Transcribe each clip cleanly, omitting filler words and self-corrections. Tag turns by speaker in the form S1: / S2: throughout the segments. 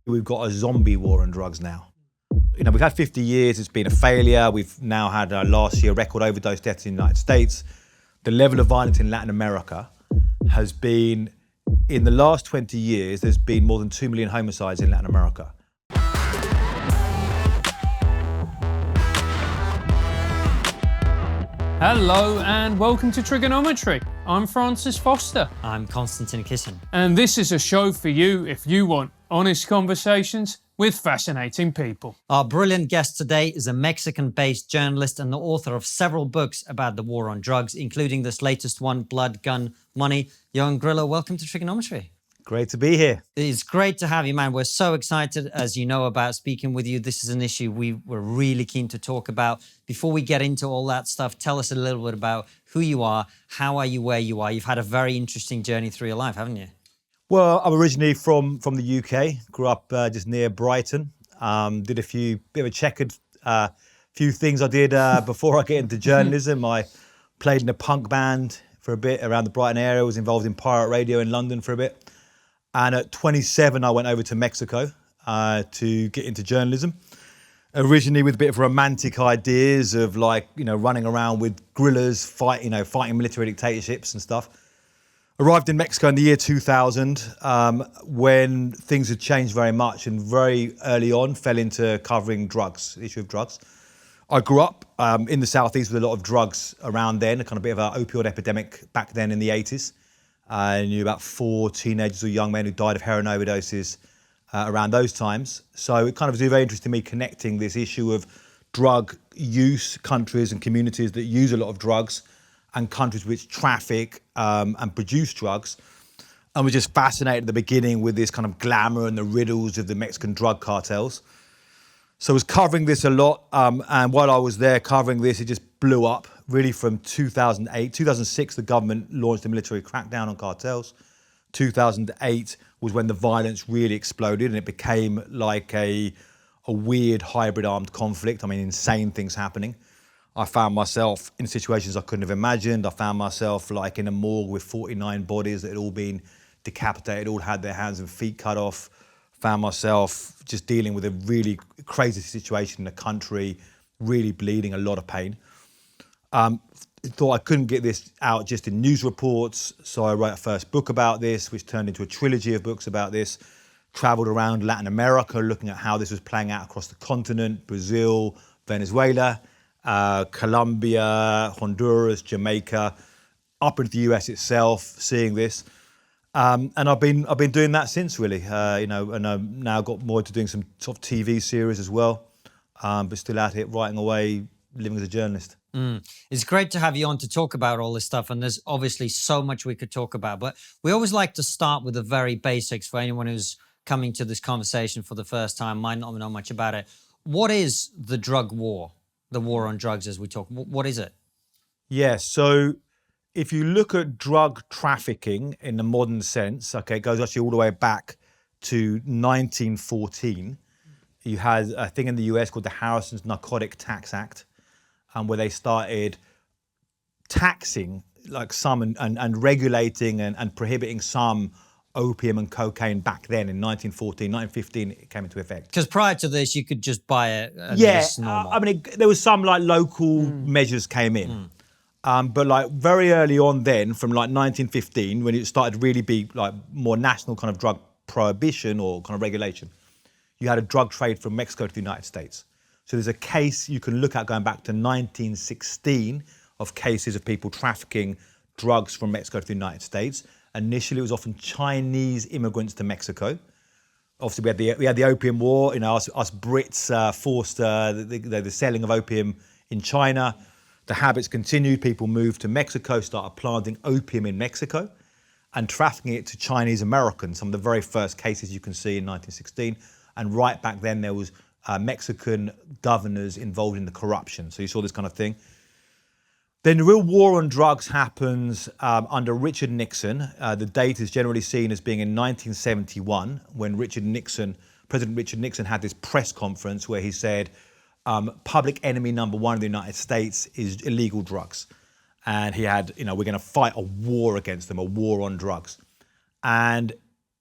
S1: We've got a zombie war on drugs now. We've had 50 years, it's been a failure. We've now had last year record overdose deaths in the United States. The level of violence in Latin America has been, in the last 20 years, there's been more than 2 million homicides in Latin America.
S2: Hello and welcome to TRIGGERnometry. I'm Francis Foster.
S3: I'm Konstantin Kisin.
S2: And this is a show for you if you want honest conversations with fascinating people.
S3: Our brilliant guest today is a Mexican-based journalist and the author of several books about the war on drugs, including this latest one, Blood, Gun, Money. Ioan Grillo, welcome to TRIGGERnometry.
S1: Great to be here.
S3: It's great to have you, man. We're so excited, as you know, about speaking with you. This is an issue we were really keen to talk about. Before we get into all that stuff, tell us a little bit about who you are, how are you where you are? You've had a very interesting journey through your life, haven't you?
S1: Well, I'm originally from the UK, grew up just near Brighton. Did a bit of a checkered few things I did before I get into journalism. I played in a punk band for a bit around the Brighton area, was involved in pirate radio in London for a bit. And at 27, I went over to Mexico to get into journalism. Originally with a bit of romantic ideas of running around with guerrillas, fighting military dictatorships and stuff. Arrived in Mexico in the year 2000 when things had changed very much, and very early on fell into covering drugs, the issue of drugs. I grew up in the southeast with a lot of drugs around then, a kind of bit of an opioid epidemic back then in the 80s. I knew about 4 teenagers or young men who died of heroin overdoses around those times. So it kind of was very interesting to me connecting this issue of drug use, countries and communities that use a lot of drugs, and countries which traffic and produce drugs. And was just fascinated at the beginning with this kind of glamour and the riddles of the Mexican drug cartels. So I was covering this a lot, and while I was there covering this, it just blew up. Really from 2008, 2006, the government launched a military crackdown on cartels. 2008 was when the violence really exploded, and it became like a weird hybrid armed conflict. I mean, insane things happening. I found myself in situations I couldn't have imagined. I found myself like in a morgue with 49 bodies that had all been decapitated, all had their hands and feet cut off. Found myself just dealing with a really crazy situation in the country, really bleeding, a lot of pain. Thought I couldn't get this out just in news reports, so I wrote a first book about this, which turned into a trilogy of books about this. Traveled around Latin America, looking at how this was playing out across the continent, Brazil, Venezuela, Colombia, Honduras, Jamaica, up into the US itself, seeing this. And I've been doing that since, really. And I've now got more to doing some sort of TV series as well, but still out here writing away, living as a journalist.
S3: It's great to have you on to talk about all this stuff, and there's obviously so much we could talk about, but we always like to start with the very basics for anyone who's coming to this conversation for the first time, might not know much about it. What is the drug war, the war on drugs as we talk? What is it?
S1: Yeah, so if you look at drug trafficking in the modern sense, okay, it goes actually all the way back to 1914. You had a thing in the US called the Harrison's Narcotic Tax Act, where they started taxing like some and regulating and prohibiting some opium and cocaine back then in 1914, 1915 it came into effect.
S3: Because prior to this, you could just buy it and
S1: yeah,
S3: it's normal.
S1: I mean, there was some like local measures came in. But like very early on then, from like 1915, when it started to really be like more national kind of drug prohibition or kind of regulation, you had a drug trade from Mexico to the United States. So there's a case you can look at going back to 1916 of cases of people trafficking drugs from Mexico to the United States. Initially, it was often Chinese immigrants to Mexico. Obviously, we had the Opium War. Us Brits forced the selling of opium in China. The habits continued. People moved to Mexico, started planting opium in Mexico and trafficking it to Chinese Americans. Some of the very first cases you can see in 1916. And right back then, there was Mexican governors involved in the corruption. So you saw this kind of thing. Then the real war on drugs happens under Richard Nixon. The date is generally seen as being in 1971, when President Richard Nixon had this press conference where he said, public enemy number one in the United States is illegal drugs. And he had, we're going to fight a war against them, a war on drugs. And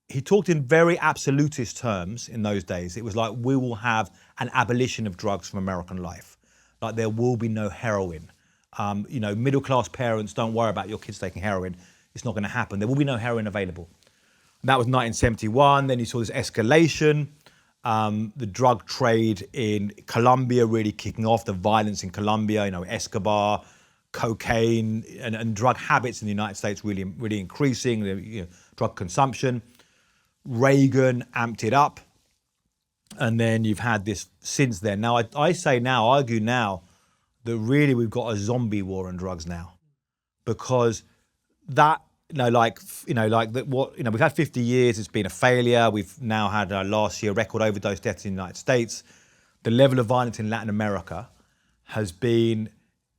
S1: he talked in very absolutist terms in those days. It was like, we will have an abolition of drugs from American life. Like, there will be no heroin. Middle-class parents, don't worry about your kids taking heroin. It's not going to happen. There will be no heroin available. And that was 1971. Then you saw this escalation. The drug trade in Colombia really kicking off, the violence in Colombia, Escobar, cocaine, and drug habits in the United States really, really increasing, drug consumption. Reagan amped it up. And then you've had this since then. Now, I argue now, that really we've got a zombie war on drugs now, because that, we've had 50 years, it's been a failure. We've now had last year record overdose deaths in the United States. The level of violence in Latin America has been,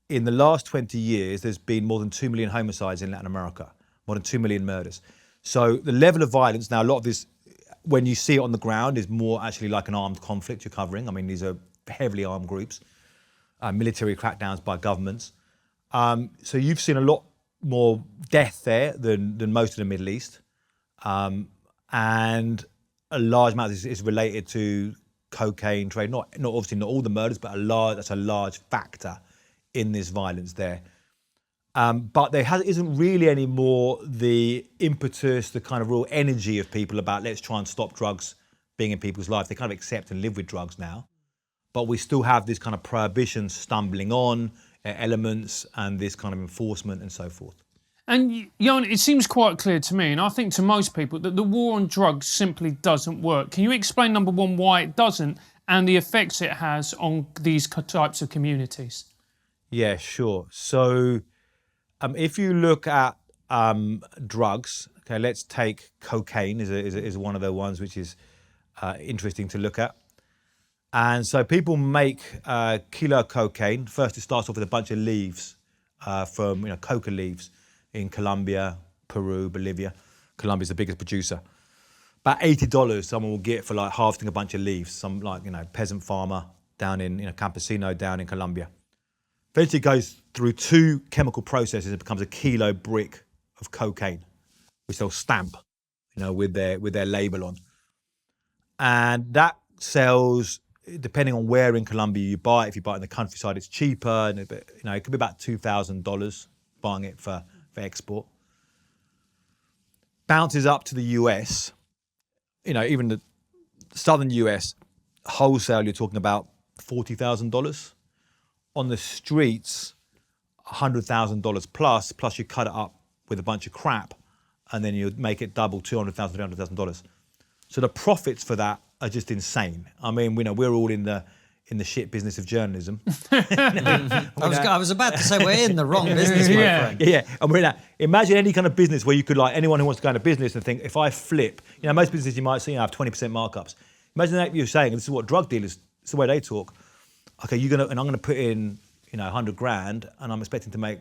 S1: in the last 20 years, there's been more than 2 million homicides in Latin America, more than 2 million murders. So the level of violence, now a lot of this, when you see it on the ground, is more actually like an armed conflict you're covering. I mean, these are heavily armed groups. Military crackdowns by governments. So you've seen a lot more death there than most of the Middle East. And a large amount is related to cocaine trade. Not obviously not all the murders, but that's a large factor in this violence there. But there isn't really any more the impetus, the kind of real energy of people about, let's try and stop drugs being in people's lives. They kind of accept and live with drugs now. But we still have this kind of prohibition stumbling on elements and this kind of enforcement and so forth.
S2: And Ioan, it seems quite clear to me, and I think to most people, that the war on drugs simply doesn't work. Can you explain, number one, why it doesn't and the effects it has on these types of communities?
S1: Yeah, sure. So if you look at drugs, okay, let's take cocaine is one of the ones which is interesting to look at. And so people make a kilo of cocaine. First, it starts off with a bunch of leaves from coca leaves in Colombia, Peru, Bolivia. Colombia's the biggest producer. About $80 someone will get for like harvesting a bunch of leaves. Some peasant farmer down in campesino down in Colombia. Eventually it goes through 2 chemical processes and becomes a kilo brick of cocaine, which they'll stamp, with their label on. And that sells, depending on where in Colombia you buy it. If you buy it in the countryside, it's cheaper, and it could be about $2,000 buying it for export. Bounces up to the US, even the southern US, wholesale, you're talking about $40,000. On the streets, $100,000 plus you cut it up with a bunch of crap, and then you make it double, $200,000, $300,000. So the profits for that are just insane. I mean, we're all in the shit business of journalism.
S3: I was about to say we're in the wrong business, my friend.
S1: Yeah, and we're in that. Imagine any kind of business where you could, like, anyone who wants to go into business and think, if I flip, most businesses you might see have 20% markups. Imagine that you're saying, and this is what drug dealers, it's the way they talk. Okay, I'm gonna put in, 100 grand, and I'm expecting to make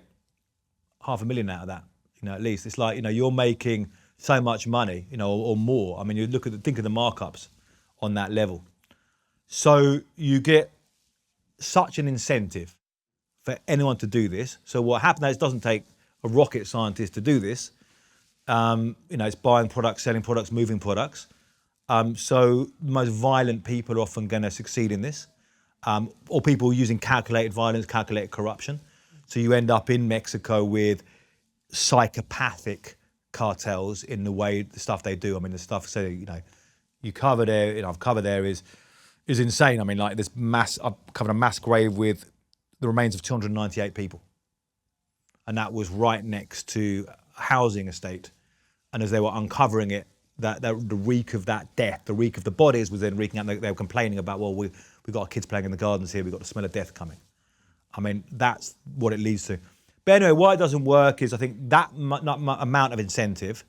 S1: $500,000 out of that, at least. It's like, you're making so much money, or more. I mean, you think of the markups on that level. So you get such an incentive for anyone to do this. So what happens is, it doesn't take a rocket scientist to do this. It's buying products, selling products, moving products. So the most violent people are often going to succeed in this, or people using calculated violence, calculated corruption. So you end up in Mexico with psychopathic cartels in the stuff they do. I mean, the stuff, you cover there, I've covered there is insane. I mean, like I've covered a mass grave with the remains of 298 people. And that was right next to a housing estate. And as they were uncovering it, the reek of that death, the reek of the bodies was then reeking out. They were complaining about, well, we've got our kids playing in the gardens here, we've got the smell of death coming. I mean, that's what it leads to. But anyway, why it doesn't work is, I think, that amount of incentive,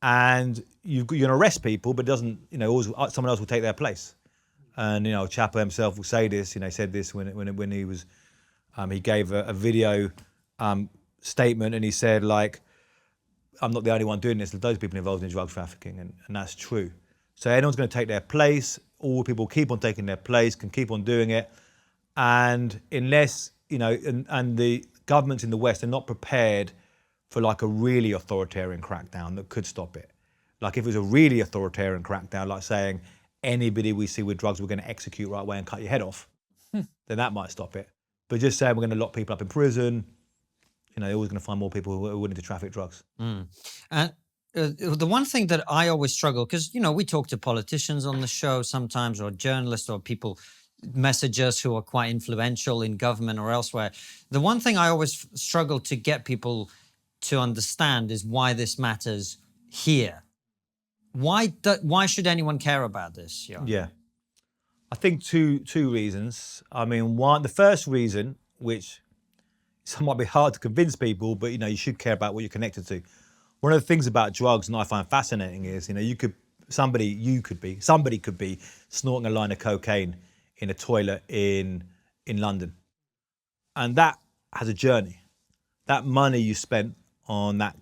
S1: and you're going to arrest people, but it doesn't, always, someone else will take their place. And, Chapo himself will say this, said this when he was, he gave a video statement, and he said, like, I'm not the only one doing this. There's those people involved in drug trafficking, and that's true. So anyone's going to take their place. All people keep on taking their place, can keep on doing it. And unless, and the governments in the West are not prepared for like a really authoritarian crackdown that could stop it. Like if it was a really authoritarian crackdown, like saying anybody we see with drugs, we're going to execute right away and cut your head off, then that might stop it. But just saying we're going to lock people up in prison, they're always going to find more people who are willing to traffic drugs.
S3: And the one thing that I always struggle, because, we talk to politicians on the show sometimes, or journalists, or people message us who are quite influential in government or elsewhere. The one thing I always struggle to get people to understand is why this matters here. Why should anyone care about this?
S1: Yeah. I think two reasons. I mean, the first reason, which might be hard to convince people, but you should care about what you're connected to. One of the things about drugs, and I find fascinating, is somebody could be snorting a line of cocaine in a toilet in London, and that has a journey. That money you spent on that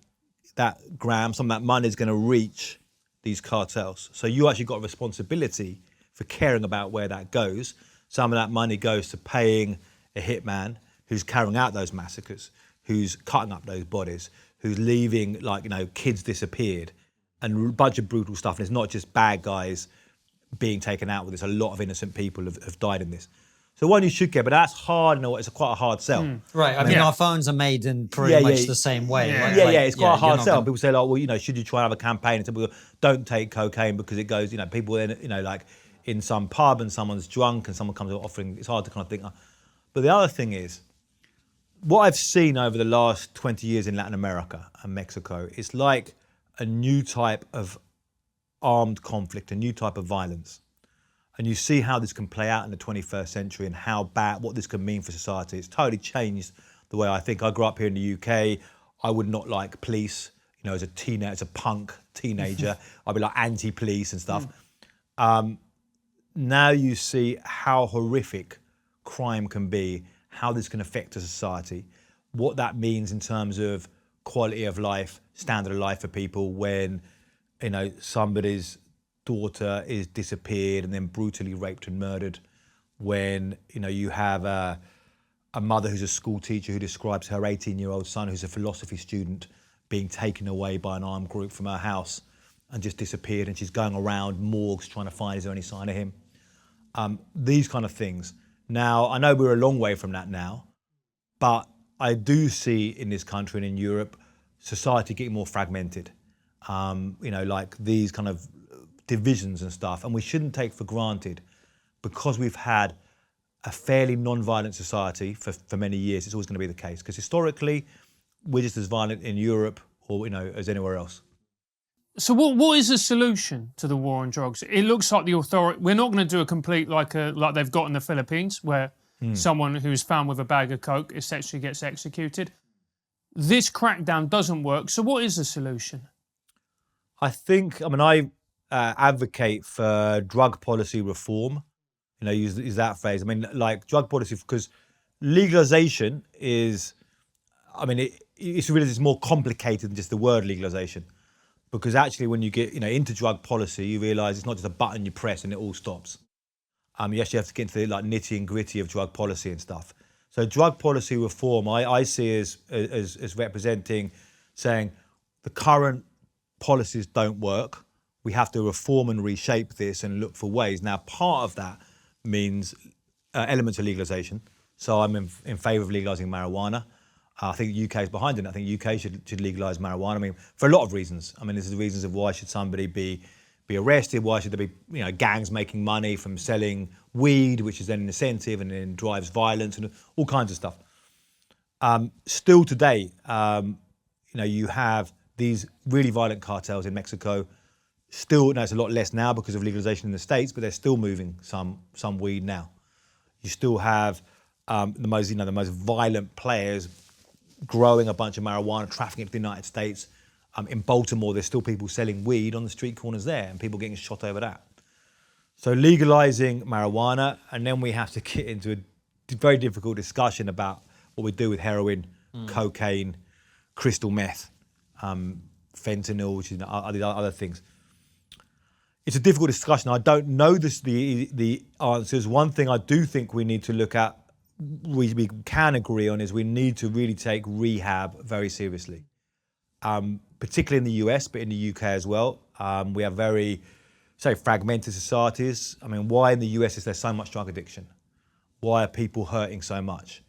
S1: gram, some of that money is going to reach these cartels. So you actually got a responsibility for caring about where that goes. Some of that money goes to paying a hitman who's carrying out those massacres, who's cutting up those bodies, who's leaving kids disappeared, and a bunch of brutal stuff. And it's not just bad guys being taken out with this. A lot of innocent people have died in this. So one, you should care, but that's hard. It's quite a hard sell.
S3: Right. I mean, our phones are made in pretty much the same way.
S2: Yeah.
S3: Right?
S1: It's quite a hard sell. People say, should you try and have a campaign? And people go, don't take cocaine because it goes, people then, in some pub and someone's drunk and someone comes offering, it's hard to kind of think. But the other thing is, what I've seen over the last 20 years in Latin America and Mexico, it's like a new type of armed conflict, a new type of violence. And you see how this can play out in the 21st century and what this can mean for society. It's totally changed the way I think. I grew up here in the UK. I would not like police, as a punk teenager. I'd be like anti-police and stuff. Now you see how horrific crime can be, how this can affect a society, what that means in terms of quality of life, standard of life for people when, somebody's daughter is disappeared and then brutally raped and murdered, when, you have a mother who's a school teacher who describes her 18-year-old son who's a philosophy student being taken away by an armed group from her house and just disappeared, and she's going around morgues trying to find, is there any sign of him? These kind of things. Now, I know we're a long way from that now, but I do see in this country and in Europe, society getting more fragmented. Like these kind of divisions and stuff, and we shouldn't take for granted, because we've had a fairly non-violent society for many years, it's always going to be the case, because historically, we're just as violent in Europe or, as anywhere else.
S2: So what is the solution to the war on drugs? It looks like the authority, we're not going to do a complete like they've got in the Philippines, where someone who's found with a bag of coke essentially gets executed. This crackdown doesn't work. So what is the solution?
S1: I advocate for drug policy reform. Use that phrase. Like drug policy, because legalization is, it's more complicated than just the word legalization. Because actually, when you get into drug policy, you realise it's not just a button you press and it all stops. You actually have to get into the nitty and gritty of drug policy and stuff. So drug policy reform, I see as representing saying the current policies don't work. We have to reform and reshape this and look for ways. Now, part of that means elements of legalisation. So I'm in favour of legalising marijuana. I think the UK is behind it. I think the UK should legalise marijuana. For a lot of reasons. This is the reasons of why should somebody be arrested? Why should there be gangs making money from selling weed, which is then an incentive and then drives violence and all kinds of stuff. Still today, you have these really violent cartels in Mexico. Still, it's a lot less now because of legalisation in the States, but they're still moving some weed now. You still have the most violent players growing a bunch of marijuana, trafficking it to the United States. In Baltimore, there's still people selling weed on the street corners there and people getting shot over that. So legalising marijuana, and then we have to get into a very difficult discussion about what we do with heroin, cocaine, crystal meth, fentanyl, which is other things. It's a difficult discussion. I don't know the answers. One thing I do think we need to look at, we can agree on, is we need to really take rehab very seriously, particularly in the US, but in the UK as well. We have very, say, fragmented societies. I mean, why in the US is there so much drug addiction? Why are people hurting so much?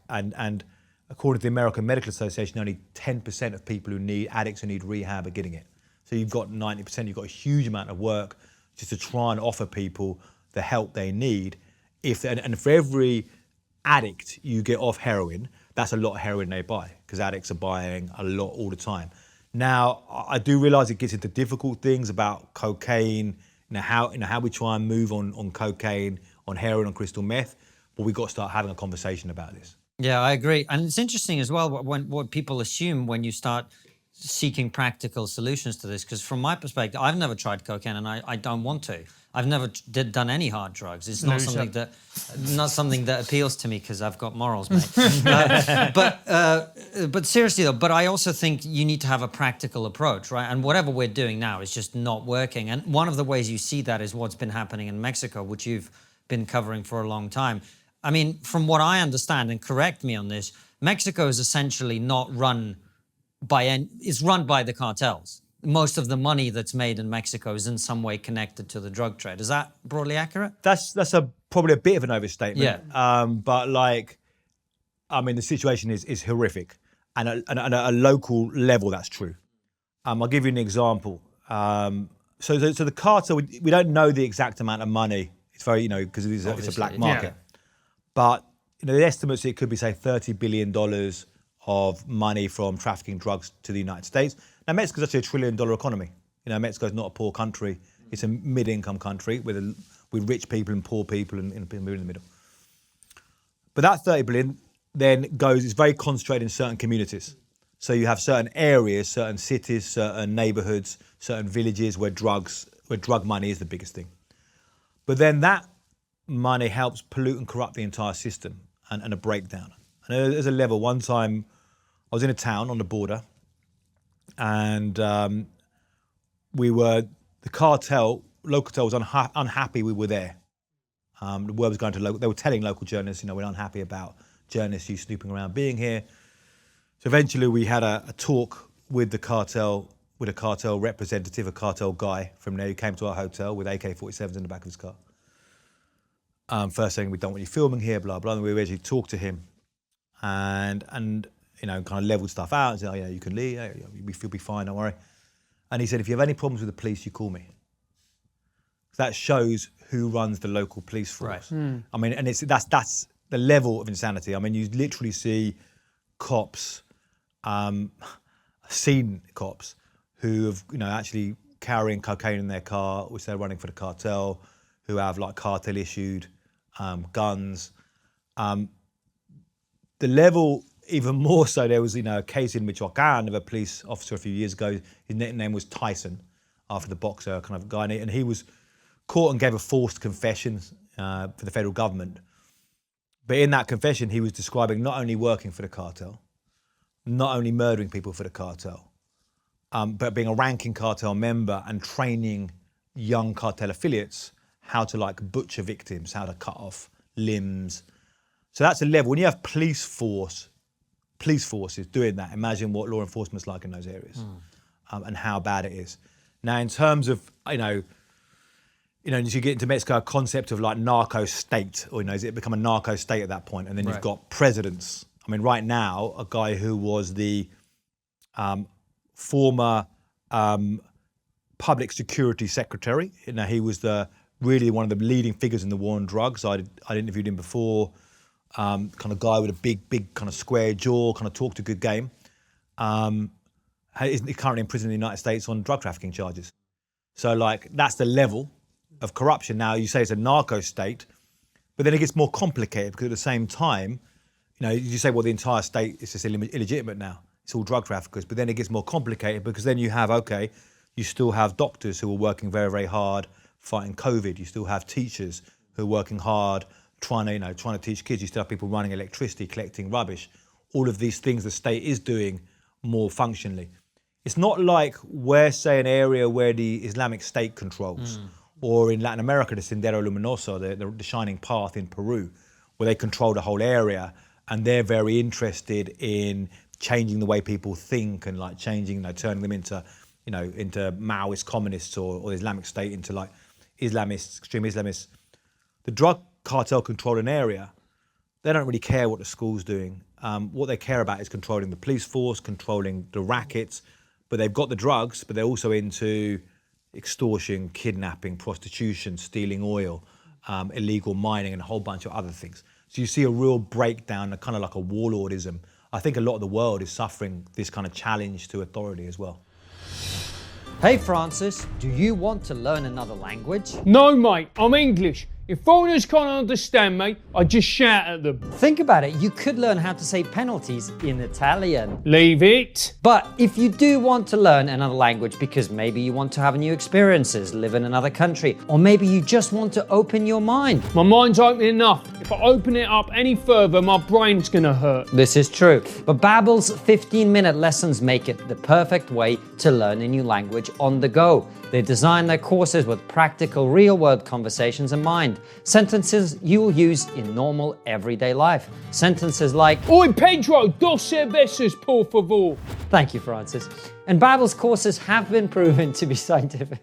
S1: And according to the American Medical Association, only 10% of people addicts who need rehab are getting it. So you've got 90%, you've got a huge amount of work just to try and offer people the help they need. And for every addict you get off heroin, that's a lot of heroin they buy, because addicts are buying a lot all the time. Now, I do realise it gets into difficult things about cocaine, how we try and move on cocaine, on heroin, on crystal meth, but we've got to start having a conversation about this.
S3: Yeah, I agree. And it's interesting as well what people assume when you start seeking practical solutions to this, because from my perspective, I've never tried cocaine and I don't want to. I've never done any hard drugs. It's not something that appeals to me because I've got morals, mate. But seriously though, but I also think you need to have a practical approach, right? And whatever we're doing now is just not working. And one of the ways you see that is what's been happening in Mexico, which you've been covering for a long time. I mean, from what I understand, and correct me on this, Mexico is essentially not run it's run by the cartels. Most of the money that's made in Mexico is in some way connected to the drug trade. Is that broadly accurate?
S1: That's probably a bit of an overstatement.
S3: Yeah.
S1: But the situation is horrific, and at a local level, that's true. I'll give you an example. So the cartel, we don't know the exact amount of money. It's very, because it's a black market.
S2: Yeah.
S1: But the estimates, it could be, say, $30 billion of money from trafficking drugs to the United States. Now, Mexico's actually $1 trillion economy. Mexico's not a poor country. It's a mid-income country with rich people and poor people in the middle. But that 30 billion then is very concentrated in certain communities. So you have certain areas, certain cities, certain neighborhoods, certain villages where drug money is the biggest thing. But then that money helps pollute and corrupt the entire system and a breakdown. And there's a level. One time I was in a town on the border, and the local cartel was unhappy we were there. The word was going to local. They were telling local journalists, we're unhappy about journalists you snooping around being here. So eventually we had a talk with the cartel, with a cartel representative, a cartel guy from there who came to our hotel with AK-47s in the back of his car. First saying, we don't want you filming here, blah, blah. And we eventually talked to him and kind of leveled stuff out and said, you can leave, you'll be fine, don't worry. And he said, if you have any problems with the police, you call me. That shows who runs the local police force.
S3: Right.
S1: And that's the level of insanity. You literally see cops, seen cops who have, actually carrying cocaine in their car, which they're running for the cartel, who have cartel issued guns. The level, even more so, there was a case in Michoacan of a police officer a few years ago. His nickname was Tyson, after the boxer kind of guy, and he was caught and gave a forced confession for the federal government. But in that confession, he was describing not only working for the cartel, not only murdering people for the cartel, but being a ranking cartel member and training young cartel affiliates how to butcher victims, how to cut off limbs. So that's a level. When you have police forces doing that, imagine what law enforcement's like in those areas, and how bad it is. Now, in terms of, as you get into Mexico, a concept of narco state, or has it become a narco state at that point? And then you've got presidents. Right now, a guy who was the former public security secretary, he was really one of the leading figures in the war on drugs. I'd interviewed him before. Kind of guy with a big kind of square jaw, kind of talked a good game. He's currently in prison in the United States on drug trafficking charges. So that's the level of corruption. Now you say it's a narco state, but then it gets more complicated because at the same time, you say, well, the entire state is just illegitimate now. It's all drug traffickers, but then it gets more complicated because then you have, you still have doctors who are working very, very hard fighting COVID. You still have teachers who are working hard trying to teach kids. You still have people running electricity, collecting rubbish. All of these things the state is doing more functionally. It's not like we're, say, an area where the Islamic State controls, or in Latin America, the Sendero Luminoso, the Shining Path in Peru, where they control the whole area, and they're very interested in changing the way people think and changing, turning them into, into Maoist communists or Islamic State, into like Islamists, extreme Islamists. The drug cartel control an area. They don't really care what the school's doing. What they care about is controlling the police force, controlling the rackets. But they've got the drugs, but they're also into extortion, kidnapping, prostitution, stealing oil, illegal mining, and a whole bunch of other things. So you see a real breakdown, kind of like a warlordism. I think a lot of the world is suffering this kind of challenge to authority as well.
S3: Hey Francis, do you want to learn another language?
S2: No, mate, I'm English. If foreigners can't understand me, I just shout at them.
S3: Think about it, you could learn how to say penalties in Italian.
S2: Leave it.
S3: But if you do want to learn another language because maybe you want to have new experiences, live in another country, or maybe you just want to open your mind.
S2: My mind's open enough. If I open it up any further, my brain's gonna hurt.
S3: This is true, but Babbel's 15-minute lessons make it the perfect way to learn a new language on the go. They design their courses with practical, real-world conversations in mind. Sentences you will use in normal, everyday life. Sentences like,
S2: Oi, Pedro, dos cervezas, por favor.
S3: Thank you, Francis. And Babbel's courses have been proven to be scientific.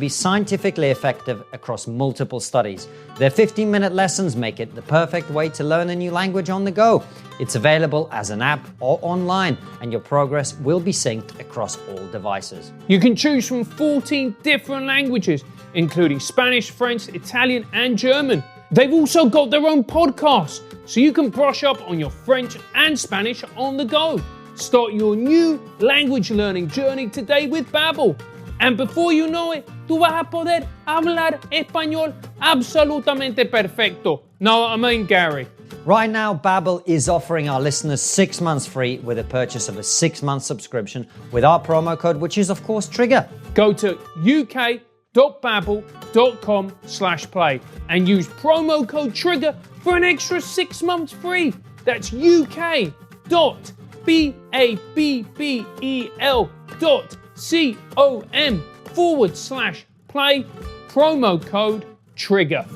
S3: Scientifically effective across multiple studies. Their 15-minute lessons make it the perfect way to learn a new language on the go. It's available as an app or online, and your progress will be synced across all devices.
S2: You can choose from 14 different languages, including Spanish, French, Italian, and German. They've also got their own podcast, so you can brush up on your French and Spanish on the go. Start your new language learning journey today with Babbel. And before you know it, tú vas a poder hablar español absolutamente perfecto. Know what I mean, Gary?
S3: Right now, Babbel is offering our listeners 6 months free with a purchase of a 6-month subscription with our promo code, which is of course Trigger.
S2: Go to uk.babbel.com/play and use promo code TRIGGER for an extra 6 months free. That's uk.babbel.com/play, promo code TRIGGER.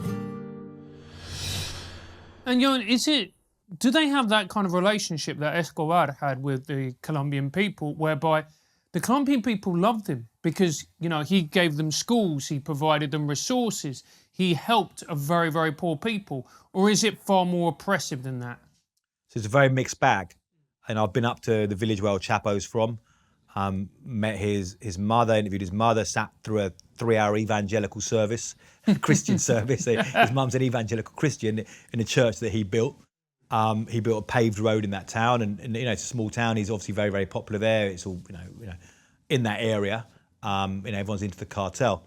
S2: And do they have that kind of relationship that Escobar had with the Colombian people, whereby the Colombian people loved him because, he gave them schools, he provided them resources, he helped a very, very poor people? Or is it far more oppressive than that?
S1: So it's a very mixed bag. And I've been up to the village where Chapos from, met his mother, interviewed his mother, sat through a 3-hour evangelical service, Christian service. His mum's an evangelical Christian in a church that he built. He built a paved road in that town, and it's a small town. He's obviously very, very popular there. It's all in that area. Everyone's into the cartel,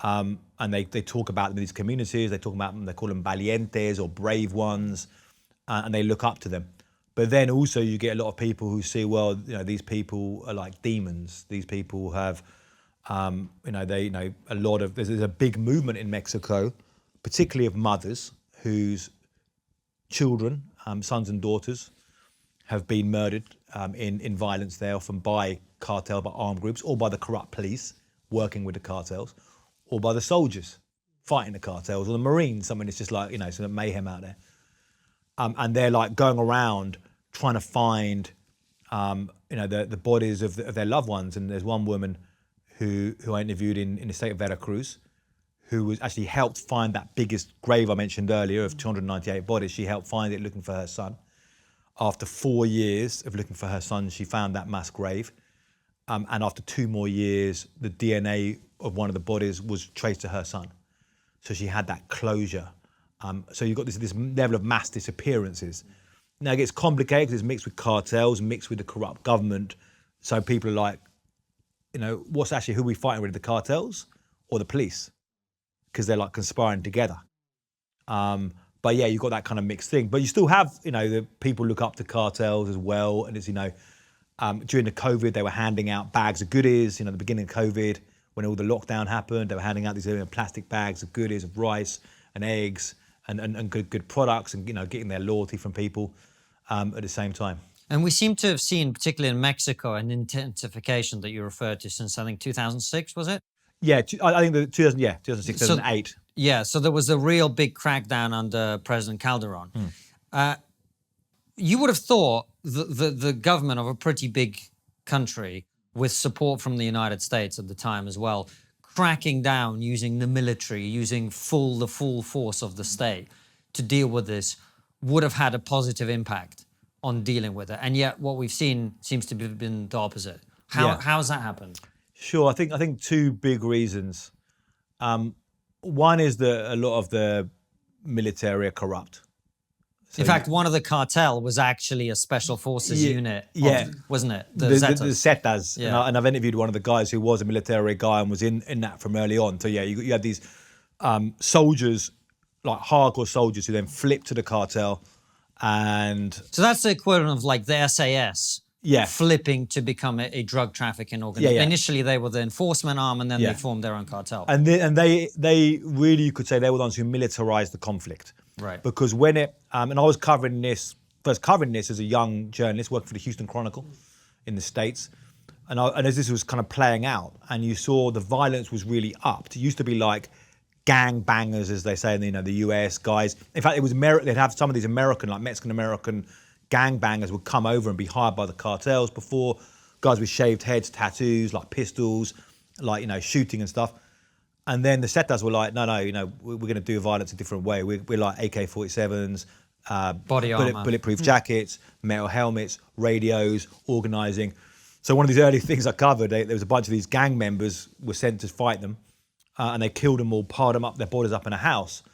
S1: and they talk about these communities. They talk about them. They call them valientes or brave ones, and they look up to them. But then also you get a lot of people who see, well, these people are like demons. These people have, there's a big movement in Mexico, particularly of mothers whose children, sons and daughters, have been murdered in violence there, often by cartel, by armed groups, or by the corrupt police working with the cartels, or by the soldiers fighting the cartels, or the Marines. Something that's just like, sort of mayhem out there. And they're like going around trying to find, the bodies of their loved ones. And there's one woman who I interviewed in the state of Veracruz, who was actually helped find that biggest grave I mentioned earlier of 298 bodies. She helped find it looking for her son. After 4 years of looking for her son, she found that mass grave. And after 2 more years, the DNA of one of the bodies was traced to her son. So she had that closure. So you've got this level of mass disappearances. Now it gets complicated because it's mixed with cartels, mixed with the corrupt government. So people are like, what's actually who we fighting with, the cartels or the police? Because they're like conspiring together. But yeah, you've got that kind of mixed thing. But you still have, the people look up to cartels as well. And it's, during the COVID, they were handing out bags of goodies. The beginning of COVID, when all the lockdown happened, they were handing out these plastic bags of goodies, of rice and eggs and good products, and getting their loyalty from people at the same time.
S3: And we seem to have seen, particularly in Mexico, an intensification that you referred to since, I think, 2006, was it?
S1: Yeah, I think 2006, 2008.
S3: Yeah, so there was a real big crackdown under President Calderon. you would have thought the government of a pretty big country with support from the United States at the time as well, cracking down using the military, using the full force of the state to deal with this would have had a positive impact on dealing with it. And yet what we've seen seems to have been the opposite. How's that happened?
S1: Sure, I think two big reasons. One is that a lot of the military are corrupt.
S3: In fact, one of the cartel was actually a special forces unit, wasn't it? The
S1: Zetas.
S3: Yeah.
S1: And I've interviewed one of the guys who was a military guy and was in that from early on. So yeah, you had these soldiers, like hardcore soldiers, who then flipped to the cartel, and
S3: so that's the equivalent of like the SAS.
S1: Yeah.
S3: Flipping to become a drug trafficking organization.
S1: Yeah.
S3: Initially, they were the enforcement arm, and then they formed their own cartel.
S1: And they really, you could say, they were the ones who militarized the conflict.
S3: Right.
S1: Because when it, and I was covering this as a young journalist working for the Houston Chronicle in the States, and as this was kind of playing out, and you saw the violence was really upped. It used to be like gang bangers, as they say in the US guys. In fact, it was they'd have some of these American, like Mexican American gangbangers would come over and be hired by the cartels before, guys with shaved heads, tattoos, like pistols, like, shooting and stuff. And then the Zetas were like, no, we're going to do violence a different way. We're like AK-47s,
S3: body armor,
S1: bulletproof jackets, metal helmets, radios, organizing. So one of these early things I covered, there was a bunch of these gang members were sent to fight them, and they killed them all, piled them up, their bodies up in a house,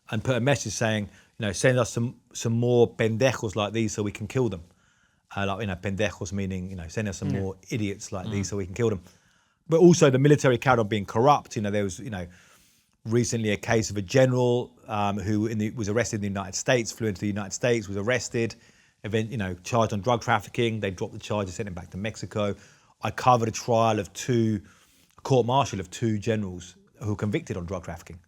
S1: and put a message saying, send us some more pendejos like these so we can kill them. Pendejos meaning, send us some more idiots like these so we can kill them. But also the military carried on being corrupt. There was, recently a case of a general who was arrested in the United States, flew into the United States, was arrested, charged on drug trafficking. They dropped the charges, sent him back to Mexico. I covered a trial of court-martial of two generals who were convicted on drug trafficking.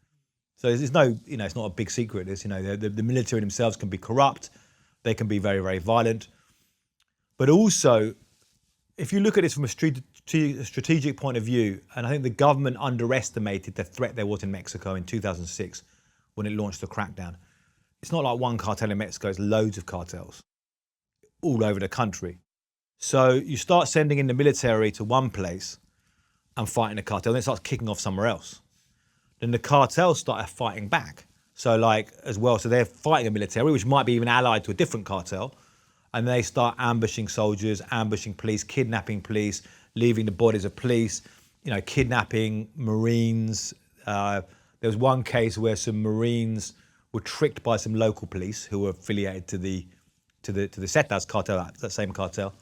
S1: So there's no, it's not a big secret. The military themselves can be corrupt. They can be very, very violent. But also, if you look at this from a strategic point of view, and I think the government underestimated the threat there was in Mexico in 2006 when it launched the crackdown. It's not like one cartel in Mexico, it's loads of cartels all over the country. So you start sending in the military to one place and fighting a cartel, then it starts kicking off somewhere else. Then the cartels started fighting back. So they're fighting a military, which might be even allied to a different cartel, and they start ambushing soldiers, ambushing police, kidnapping police, leaving the bodies of police, kidnapping Marines. There was one case where some Marines were tricked by some local police who were affiliated to the Zetas cartel, that same cartel,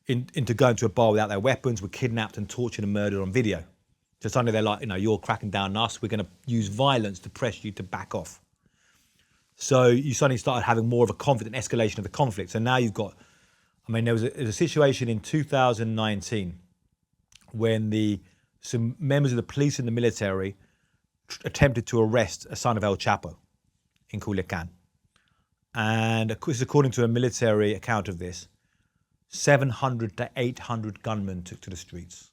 S1: into going to a bar without their weapons, were kidnapped and tortured and murdered on video. So suddenly they're like, you're cracking down on us, we're going to use violence to press you to back off. So you suddenly started having more of a confident escalation of the conflict. So now you've got, there was a situation in 2019 when some members of the police and the military attempted to arrest a son of El Chapo in Culiacan. And this is according to a military account of this, 700 to 800 gunmen took to the streets,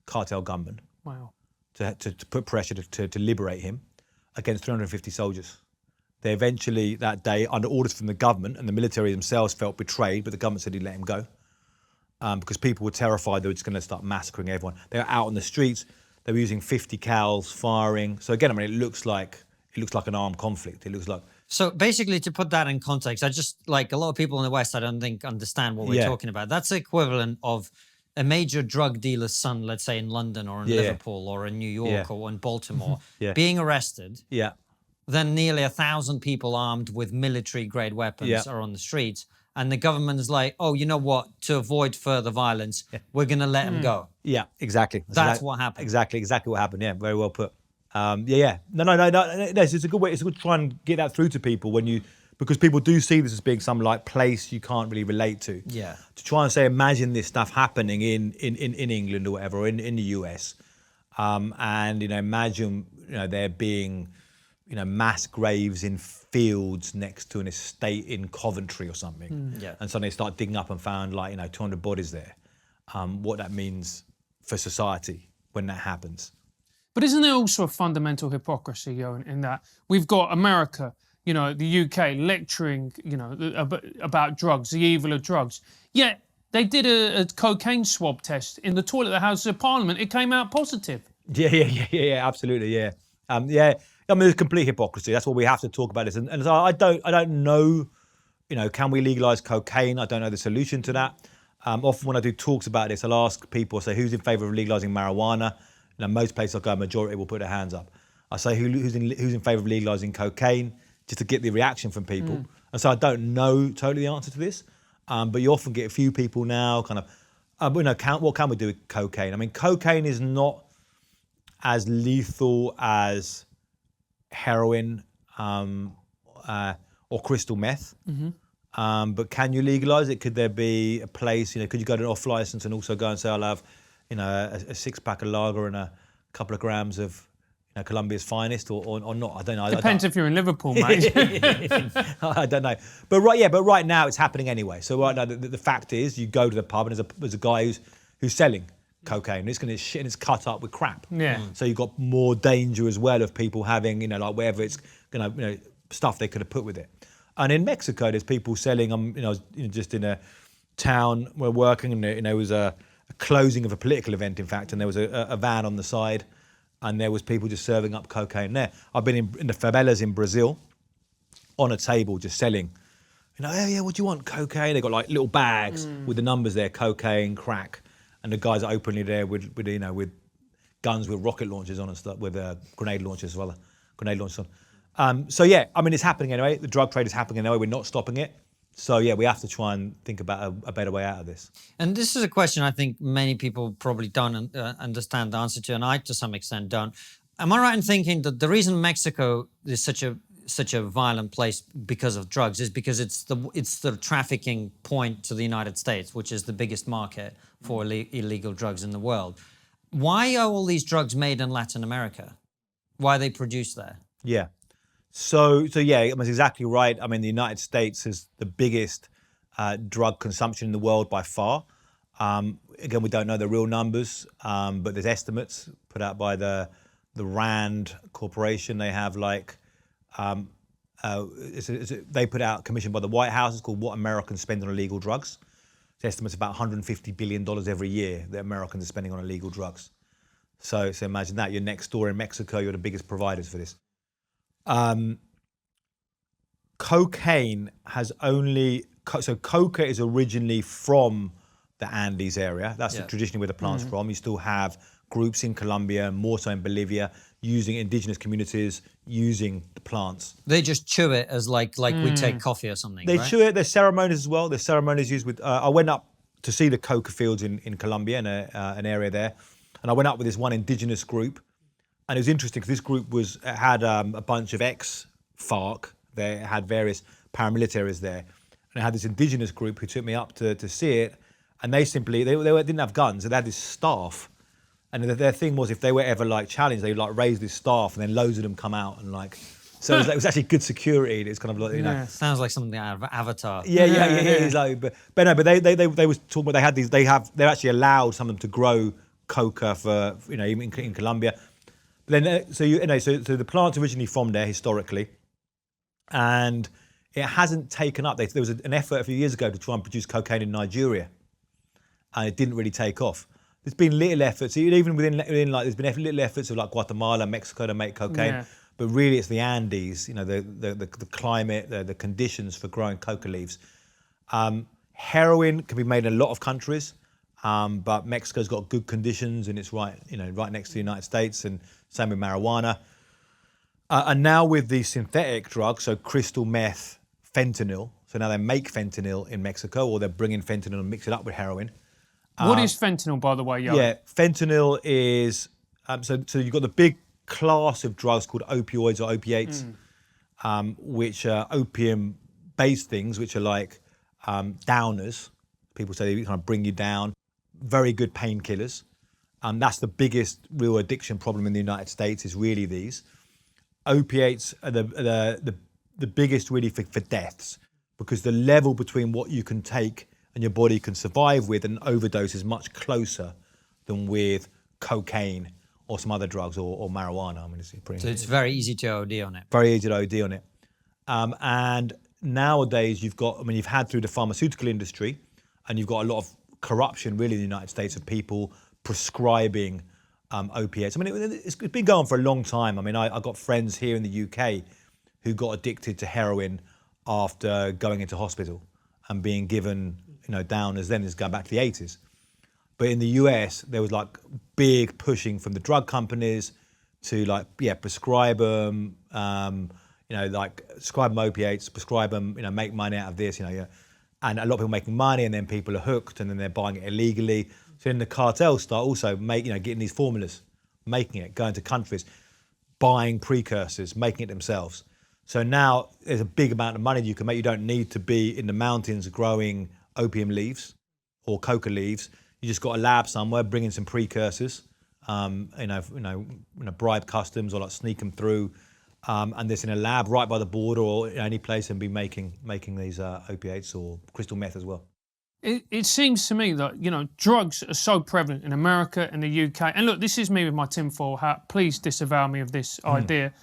S1: cartel gunmen.
S2: Wow.
S1: To put pressure to liberate him against 350 soldiers. They eventually, that day, under orders from the government, and the military themselves felt betrayed, but the government said he'd let him go because people were terrified they were just going to start massacring everyone. They were out on the streets. They were using 50 cals, firing. So again, it looks like an armed conflict. It looks like.
S3: So basically, to put that in context, I just like a lot of people in the West, I don't think understand what we're talking about. That's the equivalent of a major drug dealer's son, let's say in London or in Liverpool or in New York or in Baltimore, being arrested.
S1: Yeah.
S3: Then nearly 1,000 people armed with military-grade weapons are on the streets. And the government is like, oh, you know what? To avoid further violence, we're going to let him go.
S1: Yeah, exactly.
S3: That's what happened.
S1: Exactly what happened. Yeah, very well put. No. It's a good way. It's a good to try and get that through to people because people do see this as being some like place you can't really relate to.
S3: Yeah.
S1: To try and say, imagine this stuff happening in England or whatever, or in the US, and imagine there being mass graves in fields next to an estate in Coventry or something. And suddenly they start digging up and found 200 bodies there. What that means for society when that happens.
S2: But isn't there also a fundamental hypocrisy, Ioan, in that we've got America you know, the UK lecturing, you know, about drugs, the evil of drugs. Yet they did a cocaine swab test in the toilet of the Houses of Parliament. It came out positive.
S1: Yeah, absolutely, yeah. Yeah, I mean, there's complete hypocrisy. That's what we have to talk about this. And so I don't know, you know, can we legalise cocaine? I don't know the solution to that. Often when I do talks about this, I'll ask people, say, who's in favour of legalising marijuana? You know, most places I go, a majority will put their hands up. I say, who's in favour of legalising cocaine? Just to get the reaction from people. And so I don't know totally the answer to this. But you often get a few people now kind of, you know, what can we do with cocaine? I mean, cocaine is not as lethal as heroin or crystal meth. But can you legalise it? Could there be a place, you know, could you go to an off licence and also go and say, I'll have, you know, a six-pack of lager and a couple of grams of, you know, Colombia's finest or not? I don't know.
S2: Depends if you're in Liverpool, mate.
S1: I don't know. But right now it's happening anyway. So right now the fact is you go to the pub and there's a guy who's selling cocaine. And it's going to shit and it's cut up with crap.
S2: Yeah.
S1: So you've got more danger as well of people having, you know, like wherever it's going to, you know, stuff they could have put with it. And in Mexico, there's people selling. You know, just in a town we're working, and you know, it was a closing of a political event, in fact, and there was a van on the side, and there was people just serving up cocaine there. I've been in the favelas in Brazil, on a table just selling. You know, oh yeah, what do you want? Cocaine. They got like little bags with the numbers there, cocaine, crack, and the guys are openly there with you know, with guns with rocket launchers on and stuff, with grenade launchers as well, grenade launchers on. So yeah, I mean, it's happening anyway. The drug trade is happening anyway. We're not stopping it. So yeah, we have to try and think about a better way out of this. And
S3: this is a question I think many people probably don't understand the answer to, and I to some extent don't. Am I right in thinking that the reason Mexico is such a violent place because of drugs is because it's the trafficking point to the United States, which is the biggest market for illegal drugs in the world? Why are all these drugs made in Latin America? Why are they produced there?
S1: Yeah. So yeah, that's exactly right. I mean, the United States is the biggest drug consumption in the world by far. Again, we don't know the real numbers, but there's estimates put out by the RAND Corporation. They have like, they put out, commissioned by the White House. It's called What Americans Spend on Illegal Drugs. It's estimates about $150 billion every year that Americans are spending on illegal drugs. So imagine that. You're next door in Mexico. You're the biggest providers for this. Cocaine has only, so coca is originally from the Andes area. That's traditionally where the plant's from. You still have groups in Colombia, more so in Bolivia, using indigenous communities, using the plants.
S3: They just chew it as like we take coffee or something,
S1: They
S3: right?
S1: chew it. There's ceremonies as well. There's ceremonies used with, I went up to see the coca fields in Colombia, in an area there. And I went up with this one indigenous group. And it was interesting because this group had a bunch of ex-FARC. They had various paramilitaries there. And I had this indigenous group who took me up to see it. And they didn't have guns. They had this staff. And their thing was, if they were ever like challenged, they'd like raise this staff and then loads of them come out and like, so it was actually good security. It's kind of like, you know.
S3: Sounds like something out of Avatar.
S1: Yeah. It's like, but no, but they was talking about, they're actually allowed some of them to grow coca for, you know, even in Colombia. But then, so the plant's originally from there historically, and it hasn't taken up. There was an effort a few years ago to try and produce cocaine in Nigeria, and it didn't really take off. There's been little efforts, even within like there's been little efforts of like Guatemala, Mexico to make cocaine, but really it's the Andes, you know, the climate, the conditions for growing coca leaves. Heroin can be made in a lot of countries, but Mexico's got good conditions and it's right next to the United States, and same with marijuana. And now with the synthetic drugs, so crystal meth, fentanyl. So now they make fentanyl in Mexico, or they're bringing fentanyl and mix it up with heroin.
S2: What is fentanyl, by the way, Ioan?
S1: Yeah, fentanyl is, so you've got the big class of drugs called opioids or opiates, which are opium-based things, which are like downers. People say they kind of bring you down. Very good painkillers. That's the biggest real addiction problem in the United States, is really these. Opiates are the biggest really for deaths, because the level between what you can take and your body can survive with an overdose is much closer than with cocaine or some other drugs or marijuana. I mean, it's pretty.
S3: So it's very easy to OD on it.
S1: Very easy to OD on it. And nowadays you've had through the pharmaceutical industry, and you've got a lot of corruption really in the United States of people prescribing opiates. I mean, it's been going on for a long time. I mean, I got friends here in the UK who got addicted to heroin after going into hospital and being given, down as going back to the 80s. But in the US, there was like big pushing from the drug companies to prescribe them, prescribe them opiates, prescribe them, make money out of this, and a lot of people making money, and then people are hooked, and then they're buying it illegally. So then the cartels start also getting these formulas, making it, going to countries, buying precursors, making it themselves. So now there's a big amount of money you can make. You don't need to be in the mountains growing opium leaves or coca leaves. You just got a lab somewhere, bring in some precursors, bribe customs or sneak them through, and this in a lab right by the border or any place, and be making these opiates or crystal meth as well.
S2: It seems to me that, drugs are so prevalent in America and the UK. And look, this is me with my tinfoil hat. Please disavow me of this idea.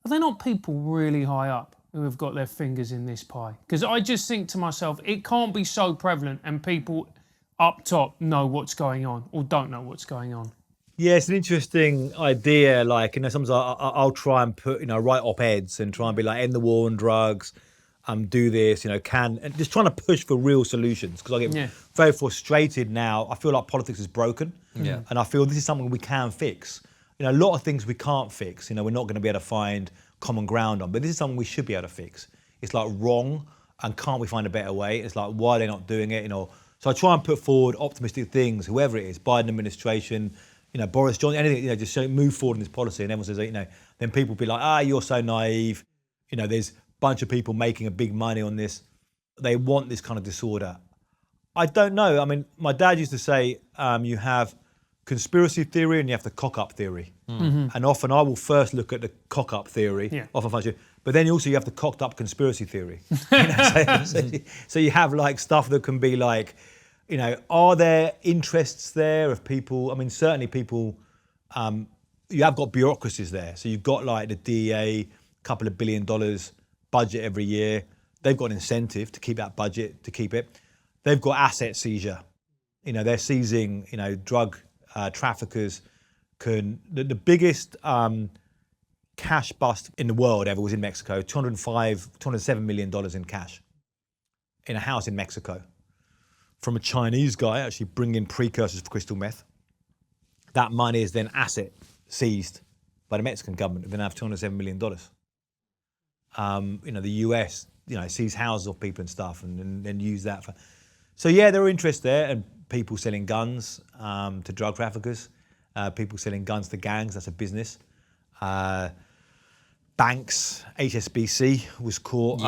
S2: Are there not people really high up who have got their fingers in this pie? Because I just think to myself, it can't be so prevalent and people up top know what's going on or don't know what's going on.
S1: Yeah, it's an interesting idea. Sometimes I'll try and write op-eds and try and be end the war on drugs, do this, and just trying to push for real solutions, because I get very frustrated now. I feel like politics is broken, and I feel this is something we can fix. A lot of things we can't fix. We're not going to be able to find common ground on, but this is something we should be able to fix. It's wrong, and can't we find a better way? It's why are they not doing it? So I try and put forward optimistic things, whoever it is, Biden administration, Boris Johnson, anything, just move forward in this policy. And everyone says, then people be like, you're so naive. There's a bunch of people making a big money on this. They want this kind of disorder. I don't know. I mean, my dad used to say, you have conspiracy theory and you have the cock-up theory. And often I will first look at the cock-up theory, often find you, but then also you have the cocked-up conspiracy theory. So you have stuff that can be are there interests there of people? I mean, certainly people, you have got bureaucracies there. So you've got the DEA, a couple of $1 billion budget every year. They've got an incentive to keep that budget, to keep it. They've got asset seizure. They're seizing, drug traffickers the biggest cash bust in the world ever was in Mexico, $207 million in cash in a house in Mexico from a Chinese guy actually bringing precursors for crystal meth. That money is then asset seized by the Mexican government. They then have $207 million. The US, seize houses off people and stuff and then use that for... So yeah, there are interests there, and people selling guns to drug traffickers, people selling guns to gangs, that's a business. Banks, HSBC was caught,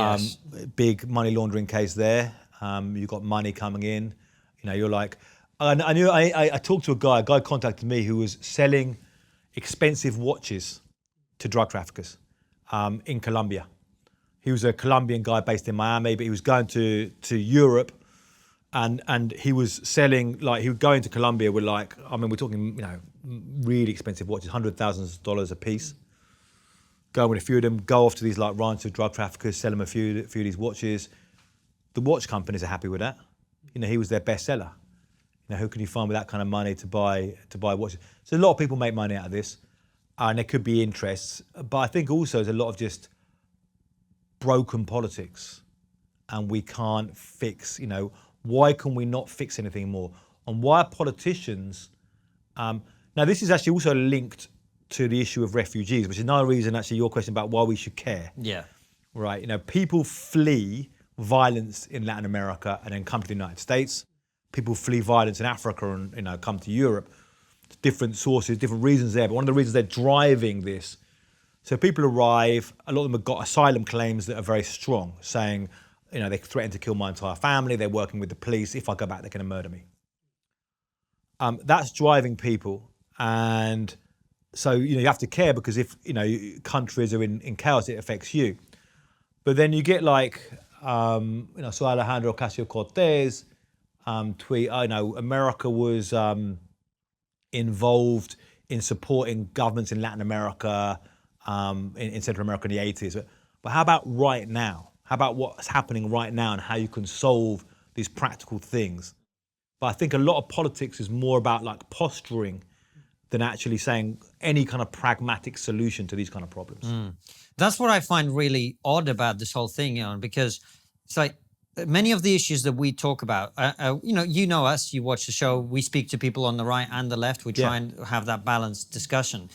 S1: big money laundering case there. You got money coming in, you're I talked to a guy contacted me who was selling expensive watches to drug traffickers in Colombia. He was a Colombian guy based in Miami, but he was going to Europe, and he was selling, he would go into Colombia with we're talking, really expensive watches, $100,000 a piece. Go with a few of them, go off to these ranch of drug traffickers, sell them a few of these watches. The watch companies are happy with that. He was their best seller. Who can you find with that kind of money to buy watches? So a lot of people make money out of this, and there could be interests. But I think also there's a lot of just broken politics, and we can't fix. Why can we not fix anything more? And why are politicians? Now this is actually also linked to the issue of refugees, which is another reason actually your question about why we should care.
S3: Yeah.
S1: Right. People flee violence in Latin America and then come to the United States. People flee violence in Africa and come to Europe. Different sources, different reasons there. But one of the reasons they're driving this. So people arrive, a lot of them have got asylum claims that are very strong, saying, they threaten to kill my entire family. They're working with the police. If I go back, they're going to murder me. That's driving people. And so, you have to care, because if, countries are in chaos, it affects you. But then you get so Alejandro Ocasio-Cortez tweet, America was involved in supporting governments in Latin America, in Central America in the 80s. But how about right now? How about what's happening right now and how you can solve these practical things? But I think a lot of politics is more about like posturing than actually saying any kind of pragmatic solution to these kind of problems.
S3: That's what I find really odd about this whole thing, because it's like many of the issues that we talk about, you know us, you watch the show, we speak to people on the right and the left, we try and have that balanced discussion.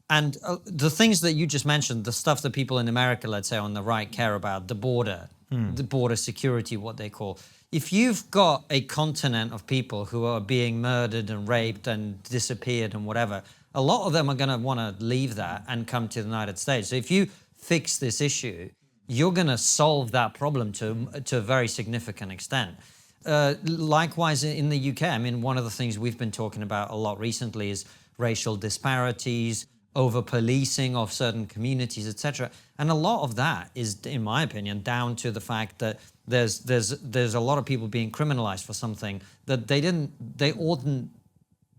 S3: And the things that you just mentioned, the stuff that people in America, let's say on the right, care about, the border security, what they call. If you've got a continent of people who are being murdered and raped and disappeared and whatever, a lot of them are going to want to leave that and come to the United States. So if you fix this issue, you're going to solve that problem to a very significant extent. Likewise, in the UK, I mean, one of the things we've been talking about a lot recently is racial disparities, over-policing of certain communities, etc. And a lot of that is, in my opinion, down to the fact that there's a lot of people being criminalized for something that they oughtn't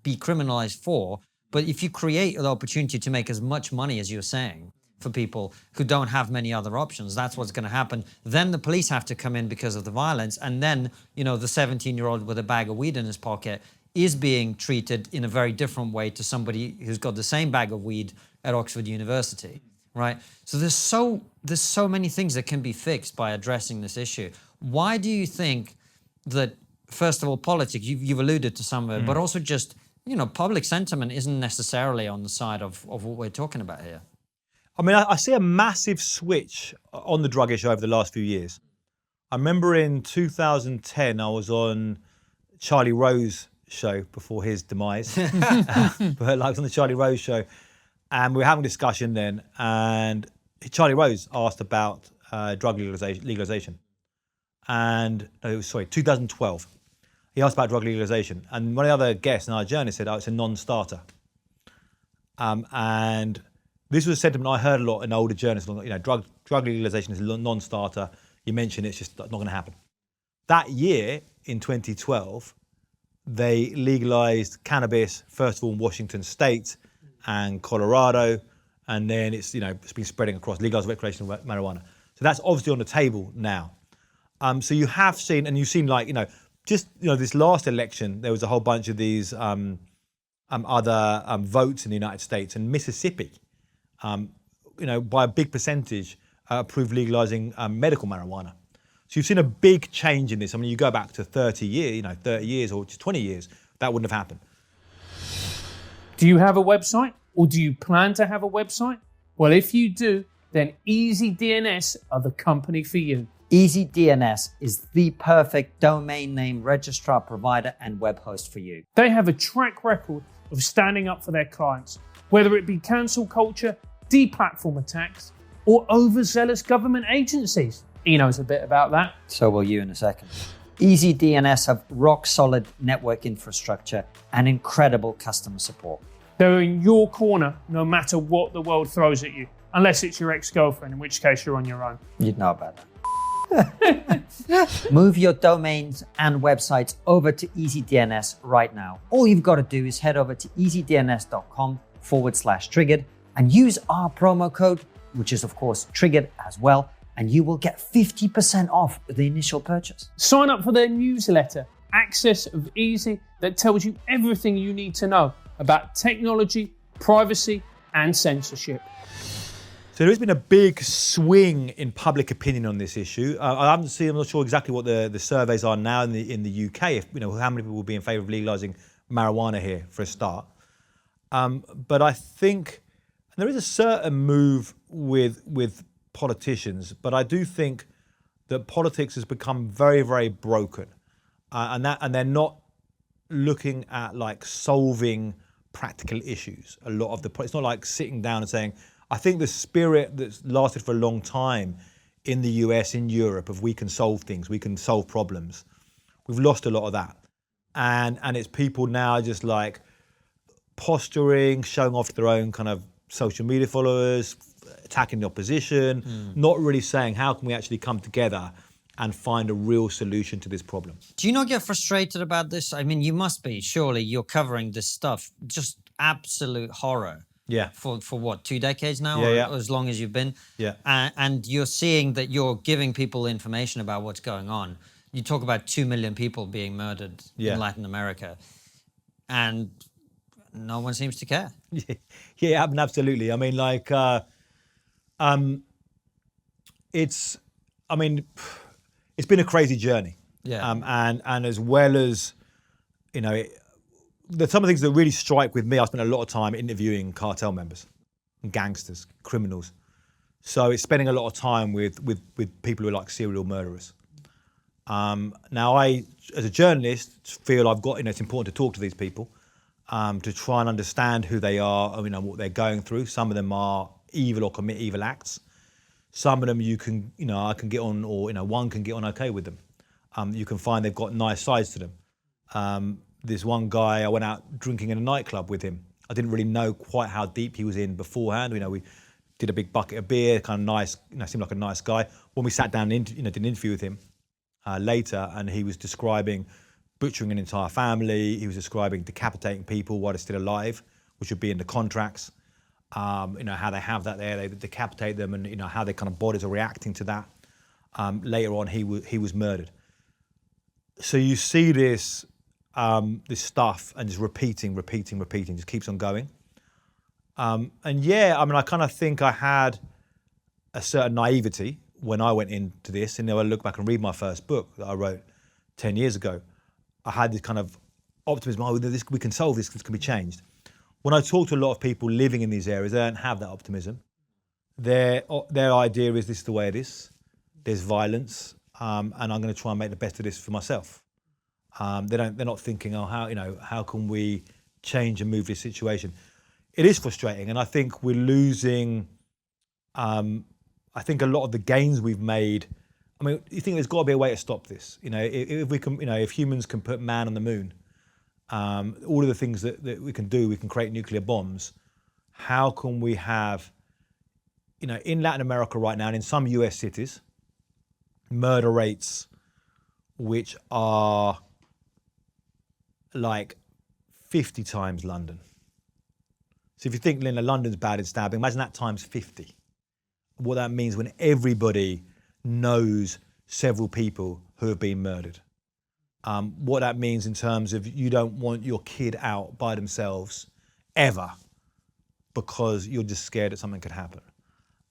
S3: be criminalized for. But if you create the opportunity to make as much money as you're saying for people who don't have many other options, that's what's going to happen. Then the police have to come in because of the violence, and then the 17-year-old with a bag of weed in his pocket is being treated in a very different way to somebody who's got the same bag of weed at Oxford University, right? So there's so many things that can be fixed by addressing this issue. Why do you think that, first of all, politics, you've alluded to some of it, but also just, public sentiment isn't necessarily on the side of what we're talking about here?
S1: I mean, I see a massive switch on the drug issue over the last few years. I remember in 2010, I was on Charlie Rowe's show before his demise, but I was on the Charlie Rowe show, and we were having a discussion then, and Charlie Rose asked about drug legalization. And, 2012. He asked about drug legalization, and one of the other guests and our journalist said, it's a non-starter. And this was a sentiment I heard a lot in older journalists, drug legalization is a non-starter. You mentioned it's just not going to happen. That year, in 2012, they legalized cannabis, first of all in Washington State and Colorado, and then it's been spreading across, legalized recreational marijuana. So that's obviously on the table now. So you have seen, and you've seen this last election, there was a whole bunch of these other votes in the United States, and Mississippi, by a big percentage, approved legalizing medical marijuana. So you've seen a big change in this. I mean, you go back to 30 years or just 20 years, that wouldn't have happened.
S2: Do you have a website, or do you plan to have a website? Well, if you do, then EasyDNS are the company for you.
S3: EasyDNS is the perfect domain name registrar, provider, and web host for you.
S2: They have a track record of standing up for their clients, whether it be cancel culture, deplatform attacks, or overzealous government agencies. He knows a bit about that.
S3: So will you in a second. EasyDNS have rock-solid network infrastructure and incredible customer support.
S2: They're in your corner no matter what the world throws at you, unless it's your ex-girlfriend, in which case you're on your own.
S3: You'd know about that. Move your domains and websites over to EasyDNS right now. All you've got to do is head over to easydns.com/triggered and use our promo code, which is of course triggered as well, and you will get 50% off the initial purchase.
S2: Sign up for their newsletter, Access of Easy, that tells you everything you need to know about technology, privacy, and censorship.
S1: So there has been a big swing in public opinion on this issue. I'm not sure exactly what the surveys are now in the UK, if how many people will be in favour of legalising marijuana here for a start. But I think there is a certain move with politicians, but I do think that politics has become very, very broken, and they're not looking at solving practical issues. It's not like sitting down and saying, I think the spirit that's lasted for a long time in the US, in Europe, of we can solve things, we can solve problems. We've lost a lot of that, and it's people now just posturing, showing off their own kind of social media followers, attacking the opposition, not really saying how can we actually come together and find a real solution to this problem.
S3: Do you not get frustrated about this? I mean, you must be. Surely you're covering this stuff. Just absolute horror
S1: Yeah.
S3: For what, 2 decades now,
S1: Yeah, yeah.
S3: or as long as you've been.
S1: Yeah.
S3: And you're seeing that you're giving people information about what's going on. You talk about 2 million people being murdered
S1: Yeah.
S3: in Latin America, and no one seems to care.
S1: Yeah, absolutely. I mean, like, it's been a crazy journey.
S3: Yeah.
S1: And as well as, you know, some of the things that really strike with me, I spent a lot of time interviewing cartel members, gangsters, criminals. So it's spending a lot of time with people who are like serial murderers. Now, I, as a journalist, feel I've got, it's important to talk to these people, to try and understand who they are, what they're going through. Some of them are evil or commit evil acts. Some of them I can get on, or, one can get on okay with them. You can find they've got nice sides to them. This one guy, I went out drinking in a nightclub with him. I didn't really know quite how deep he was in beforehand. We did a big bucket of beer, kind of nice, seemed like a nice guy. When we sat down and did an interview with him later, and he was describing butchering an entire family. He was describing decapitating people while they're still alive, which would be in the contracts. How they have that there, they decapitate them, and how their kind of bodies are reacting to that. Later on, he was murdered. So you see this stuff and just repeating, just keeps on going. And yeah, I kind of think I had a certain naivety when I went into this. And I look back and read my first book that I wrote 10 years ago. I had this kind of optimism, we can solve this can be changed. When I talk to a lot of people living in these areas, they don't have that optimism. Their idea is this is the way it is. There's violence, and I'm going to try and make the best of this for myself. They're not thinking, how can we change and move this situation? It is frustrating, and I think we're losing. I think a lot of the gains we've made. You think there's got to be a way to stop this. If we can, if humans can put man on the moon, all of the things that we can do, we can create nuclear bombs. How can we have, in Latin America right now, and in some US cities, murder rates which are like 50 times London. So if you think London's bad in stabbing, imagine that times 50. What that means when everybody knows several people who have been murdered. What that means in terms of you don't want your kid out by themselves ever because you're just scared that something could happen.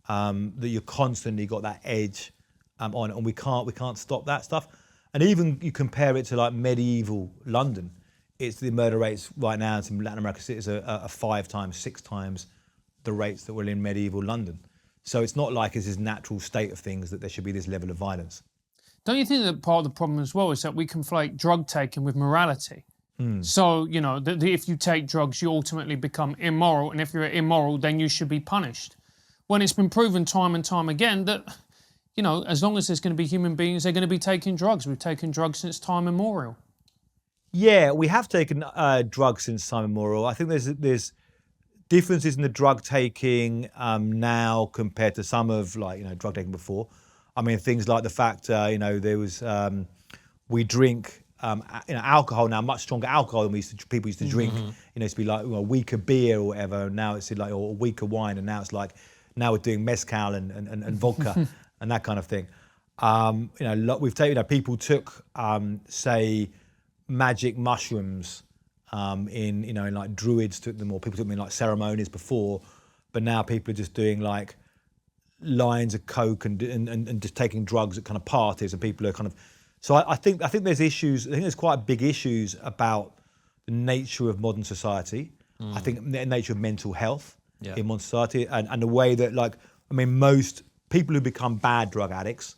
S1: That you're constantly got that edge on, and we can't stop that stuff. And even you compare it to like medieval London, it's the murder rates right now in Latin American cities are 5 times, 6 times the rates that were in medieval London. So it's not like it's this natural state of things that there should be this level of violence.
S2: Don't you think that part of the problem as well is that we conflate drug taking with morality? So, if you take drugs, you ultimately become immoral, and if you're immoral, then you should be punished. When it's been proven time and time again that, as long as there's going to be human beings, they're going to be taking drugs. We've taken drugs since time immemorial.
S1: Yeah, we have taken drugs since time immemorial. I think there's differences in the drug taking now compared to some of drug taking before. Things like the fact there was we drink alcohol now, much stronger alcohol than people used to drink. It used to be like weaker beer or whatever. Now it's like or weaker wine, and now it's like we're doing mezcal and vodka and that kind of thing. We've taken people took say magic mushrooms. In like druids took them, or people took them in like ceremonies before, but now people are just doing like lines of coke and just taking drugs at kind of parties, and people are kind of. So I think there's issues. I think there's quite big issues about the nature of modern society. I think the nature of mental health in modern society, and the way that most people who become bad drug addicts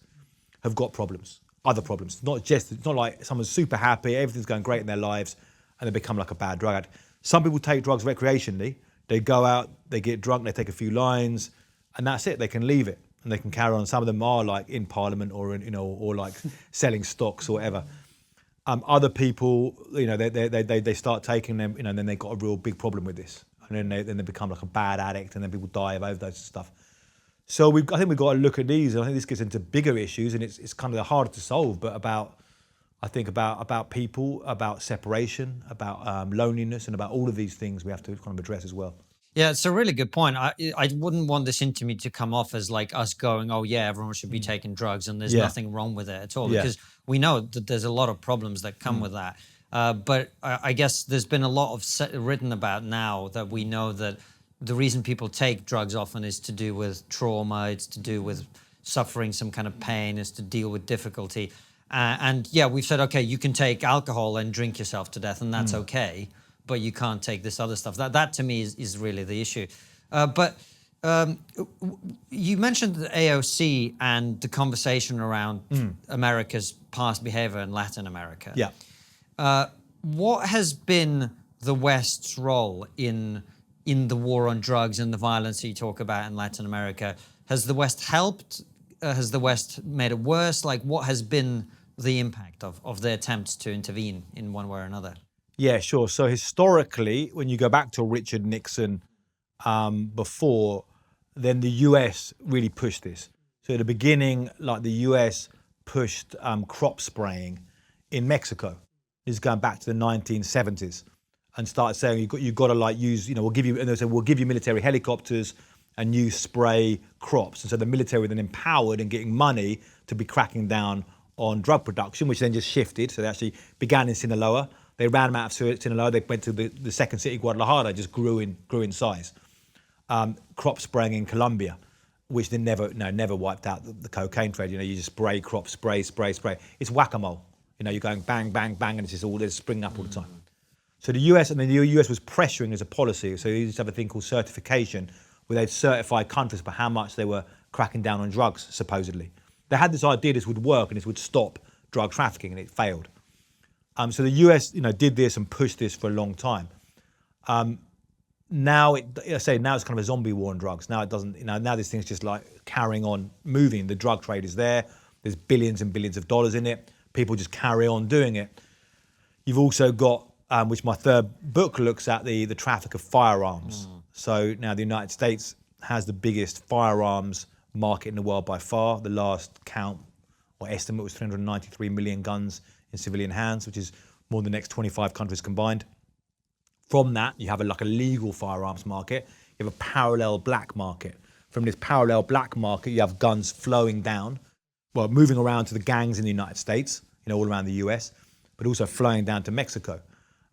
S1: have got problems, other problems. It's not like someone's super happy, everything's going great in their lives, and they become like a bad drug addict. Some people take drugs recreationally. They go out, they get drunk, they take a few lines, and that's it. They can leave it and they can carry on. Some of them are like in Parliament or or like selling stocks or whatever. Other people, they start taking them, and then they got a real big problem with this, and then they become like a bad addict, and then people die of overdose and stuff. So I think we've got to look at these, and I think this gets into bigger issues, and it's kind of harder to solve, but about people, about separation, about loneliness, and about all of these things we have to kind of address as well.
S3: Yeah, it's a really good point. I wouldn't want this interview to come off as like us going, oh yeah, everyone should be taking drugs and there's nothing wrong with it at all, because we know that there's a lot of problems that come with that. But I guess there's been a lot of written about now that we know that the reason people take drugs often is to do with trauma, it's to do with suffering some kind of pain, it's to deal with difficulty. And yeah, we've said, okay, you can take alcohol and drink yourself to death and that's okay, but you can't take this other stuff. That to me is really the issue. But you mentioned the AOC and the conversation around America's past behavior in Latin America.
S1: Yeah.
S3: What has been the West's role in the war on drugs and the violence that you talk about in Latin America? Has the West helped? Has the West made it worse? Like, what has been the impact of their attempts to intervene in one way or another?
S1: Yeah, sure. So historically, when you go back to Richard Nixon before, then the US really pushed this. So at the beginning, like the US pushed crop spraying in Mexico. This is going back to the 1970s, and started saying you've got to like use, we'll give you, and they said we'll give you military helicopters and you spray crops. And so the military were then empowered and getting money to be cracking down on drug production, which then just shifted. So they actually began in Sinaloa. They ran them out of Sinaloa. They went to the second city, Guadalajara, just grew in size. Crop spraying in Colombia, which then never wiped out the cocaine trade. You just spray crops, spray. It's whack-a-mole. You're going bang, bang, bang, and it's just all there's springing up all the time. So the US, and then the US was pressuring as a policy. So they used to have a thing called certification, where they'd certify countries for how much they were cracking down on drugs, supposedly. They had this idea this would work and this would stop drug trafficking, and it failed. So the US, did this and pushed this for a long time. Now it's kind of a zombie war on drugs. Now it doesn't, now this thing's just like carrying on moving. The drug trade is there. There's billions and billions of dollars in it. People just carry on doing it. You've also got, which my third book looks at, the traffic of firearms. So now the United States has the biggest firearms market in the world by far. The last count or estimate was 393 million guns in civilian hands, which is more than the next 25 countries combined. From that, you have a legal firearms market. You have a parallel black market. From this parallel black market, you have guns flowing down, moving around to the gangs in the United States, all around the US, but also flowing down to Mexico.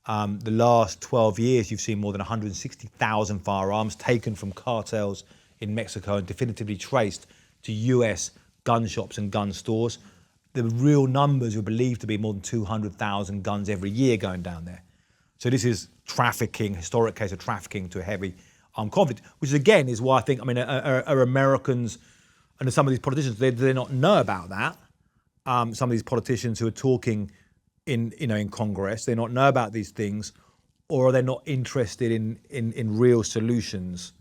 S1: The last 12 years, you've seen more than 160,000 firearms taken from cartels in Mexico and definitively traced to US gun shops and gun stores. The real numbers are believed to be more than 200,000 guns every year going down there. So this is trafficking, historic case of trafficking to a heavy armed conflict, which again is why I think, are Americans and some of these politicians, do they not know about that? Some of these politicians who are talking in Congress, they not know about these things, or are they not interested in real solutions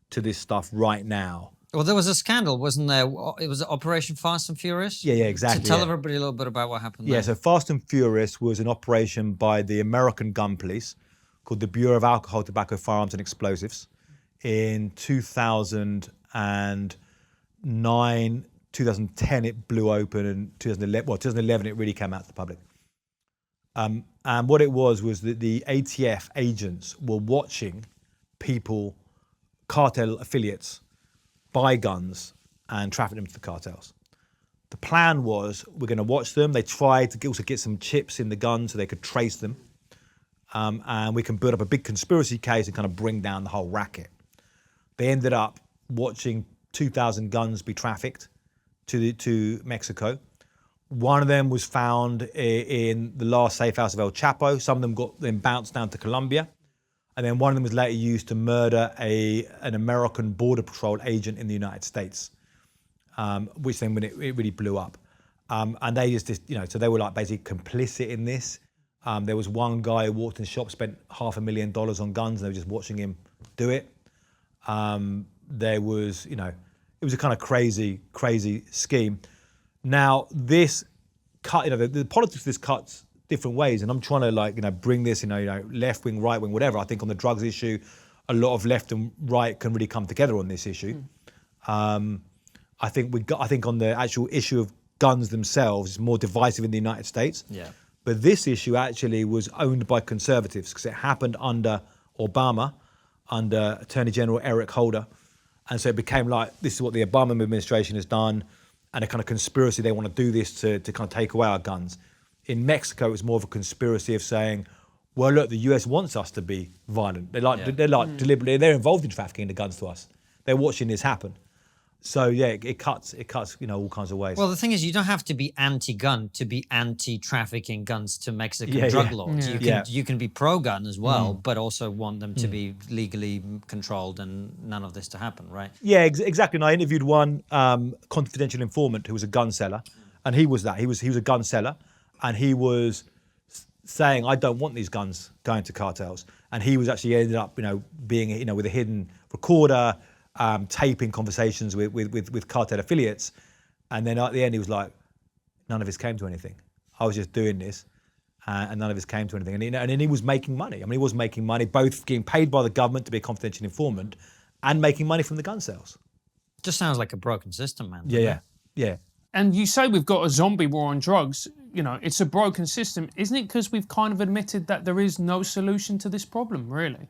S1: to this stuff right now?
S3: Well, there was a scandal, wasn't there? It was Operation Fast and Furious?
S1: Yeah, exactly.
S3: So tell everybody a little bit about what happened there.
S1: Yeah, so Fast and Furious was an operation by the American gun police called the Bureau of Alcohol, Tobacco, Firearms and Explosives. In 2009, 2010 it blew open, and 2011 it really came out to the public. And what it was that the ATF agents were watching people, cartel affiliates, buy guns and traffic them to the cartels. The plan was we're going to watch them. They tried to also get some chips in the gun so they could trace them. And we can build up a big conspiracy case and kind of bring down the whole racket. They ended up watching 2,000 guns be trafficked to Mexico. One of them was found in the last safe house of El Chapo. Some of them got then bounced down to Colombia. And then one of them was later used to murder an American Border Patrol agent in the United States, which then when it really blew up. And they just, so they were like basically complicit in this. There was one guy who walked in the shop, spent $500,000 on guns, and they were just watching him do it. There was, it was a kind of crazy scheme. Now this cut, the politics of this cuts different ways, and I'm trying to bring this, left wing, right wing, whatever. I think on the drugs issue, a lot of left and right can really come together on this issue. I think on the actual issue of guns themselves, it's more divisive in the United States.
S3: Yeah.
S1: But this issue actually was owned by conservatives because it happened under Obama. under Attorney General Eric Holder. And so it became like, this is what the Obama administration has done, and a kind of conspiracy, they want to do this to kind of take away our guns. In Mexico, it was more of a conspiracy of saying, well, look, the US wants us to be violent. They're like deliberately, they're involved in trafficking the guns to us. They're watching this happen. So yeah, it cuts, all kinds of ways.
S3: Well, the thing is, you don't have to be anti-gun to be anti-trafficking guns to Mexican drug lords. You can be pro-gun as well, but also want them to be legally controlled and none of this to happen, right?
S1: Yeah, exactly. And I interviewed one confidential informant who was a gun seller, and he was that. He was a gun seller, and he was saying, I don't want these guns going to cartels. And he was actually ended up, being, with a hidden recorder, taping conversations with cartel affiliates. And then at the end, he was like, none of this came to anything. I was just doing this, and none of this came to anything. And he was making money. I mean, he was making money, both getting paid by the government to be a confidential informant and making money from the gun sales.
S3: Just sounds like a broken system, man.
S1: Yeah.
S2: And you say we've got a zombie war on drugs. It's a broken system. Isn't it because we've kind of admitted that there is no solution to this problem, really?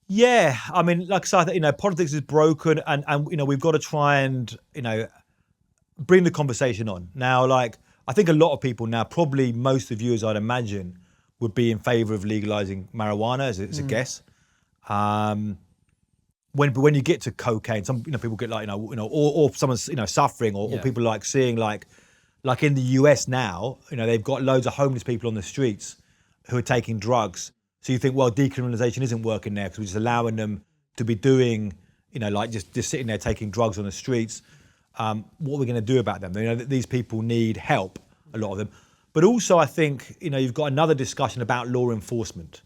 S1: Yeah, I mean, like I said, politics is broken, and we've got to try and bring the conversation on. Now, I think a lot of people now, probably most of you, as I'd imagine, would be in favour of legalising marijuana as a guess. When you get to cocaine, some people get or someone's suffering, or people seeing like in the US now, they've got loads of homeless people on the streets who are taking drugs. So you think, well, decriminalisation isn't working there because we're just allowing them to be doing, just sitting there taking drugs on the streets. What are we going to do about them? These people need help, a lot of them. But also, I think, you've got another discussion about law enforcement.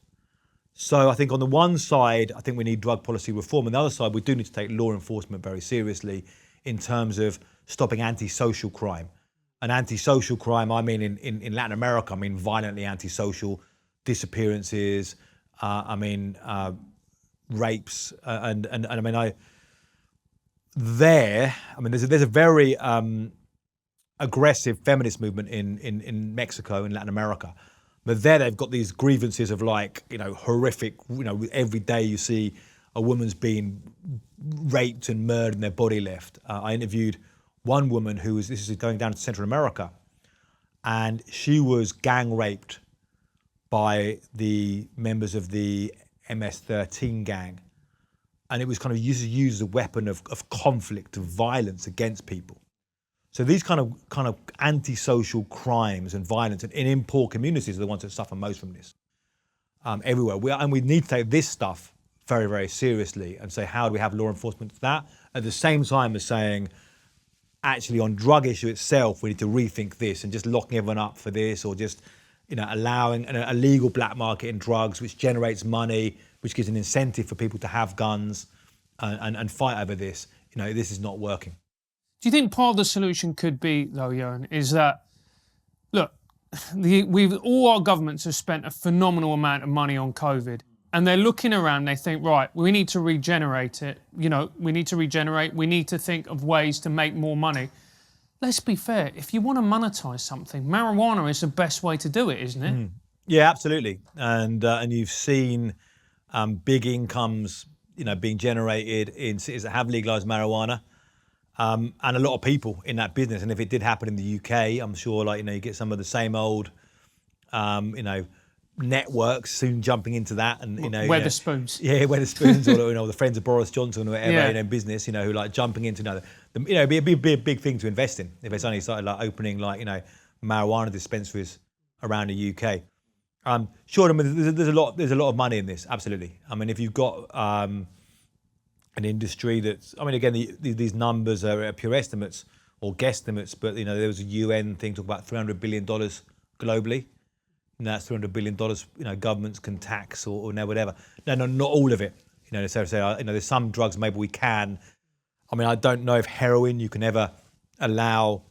S1: So I think on the one side, I think we need drug policy reform. On the other side, we do need to take law enforcement very seriously in terms of stopping antisocial crime. And antisocial crime, I mean, in Latin America, I mean, violently antisocial, disappearances, rapes, and there's a very aggressive feminist movement in Mexico and Latin America. But there they've got these grievances of horrific, every day you see a woman's being raped and murdered and their body left. I interviewed one woman this is going down to Central America, and she was gang raped by the members of the MS-13 gang. And it was kind of used as a weapon of conflict, of violence against people. So these kind of antisocial crimes and violence in poor communities are the ones that suffer most from this everywhere. We need to take this stuff very, very seriously and say, how do we have law enforcement for that? At the same time as saying, actually on drug issue itself, we need to rethink this, and just locking everyone up for this, or just allowing a legal black market in drugs, which generates money, which gives an incentive for people to have guns and fight over this. This is not working.
S2: Do you think part of the solution could be, though, Ioan, is that, look, all our governments have spent a phenomenal amount of money on COVID, and they're looking around, they think, right, we need to regenerate it. We need to regenerate. We need to think of ways to make more money. Let's be fair. If you want to monetize something, marijuana is the best way to do it, isn't it?
S1: Yeah, absolutely. And you've seen big incomes, being generated in cities that have legalized marijuana. And a lot of people in that business. And if it did happen in the UK, I'm sure, you get some of the same old, networks soon jumping into that, and
S2: Weatherspoons.
S1: Yeah, Weatherspoons, or the friends of Boris Johnson, or whatever, in business, who jumping into it'd be a big thing to invest in if it's only started opening marijuana dispensaries around the UK. Sure, there's a lot of money in this. Absolutely. I mean, if you've got an industry that's, again, these numbers are pure estimates or guesstimates, but there was a UN thing talking about $300 billion globally. And that's $300 billion, governments can tax or whatever. No, not all of it. So there's some drugs maybe we can. I don't know if heroin, you can ever allow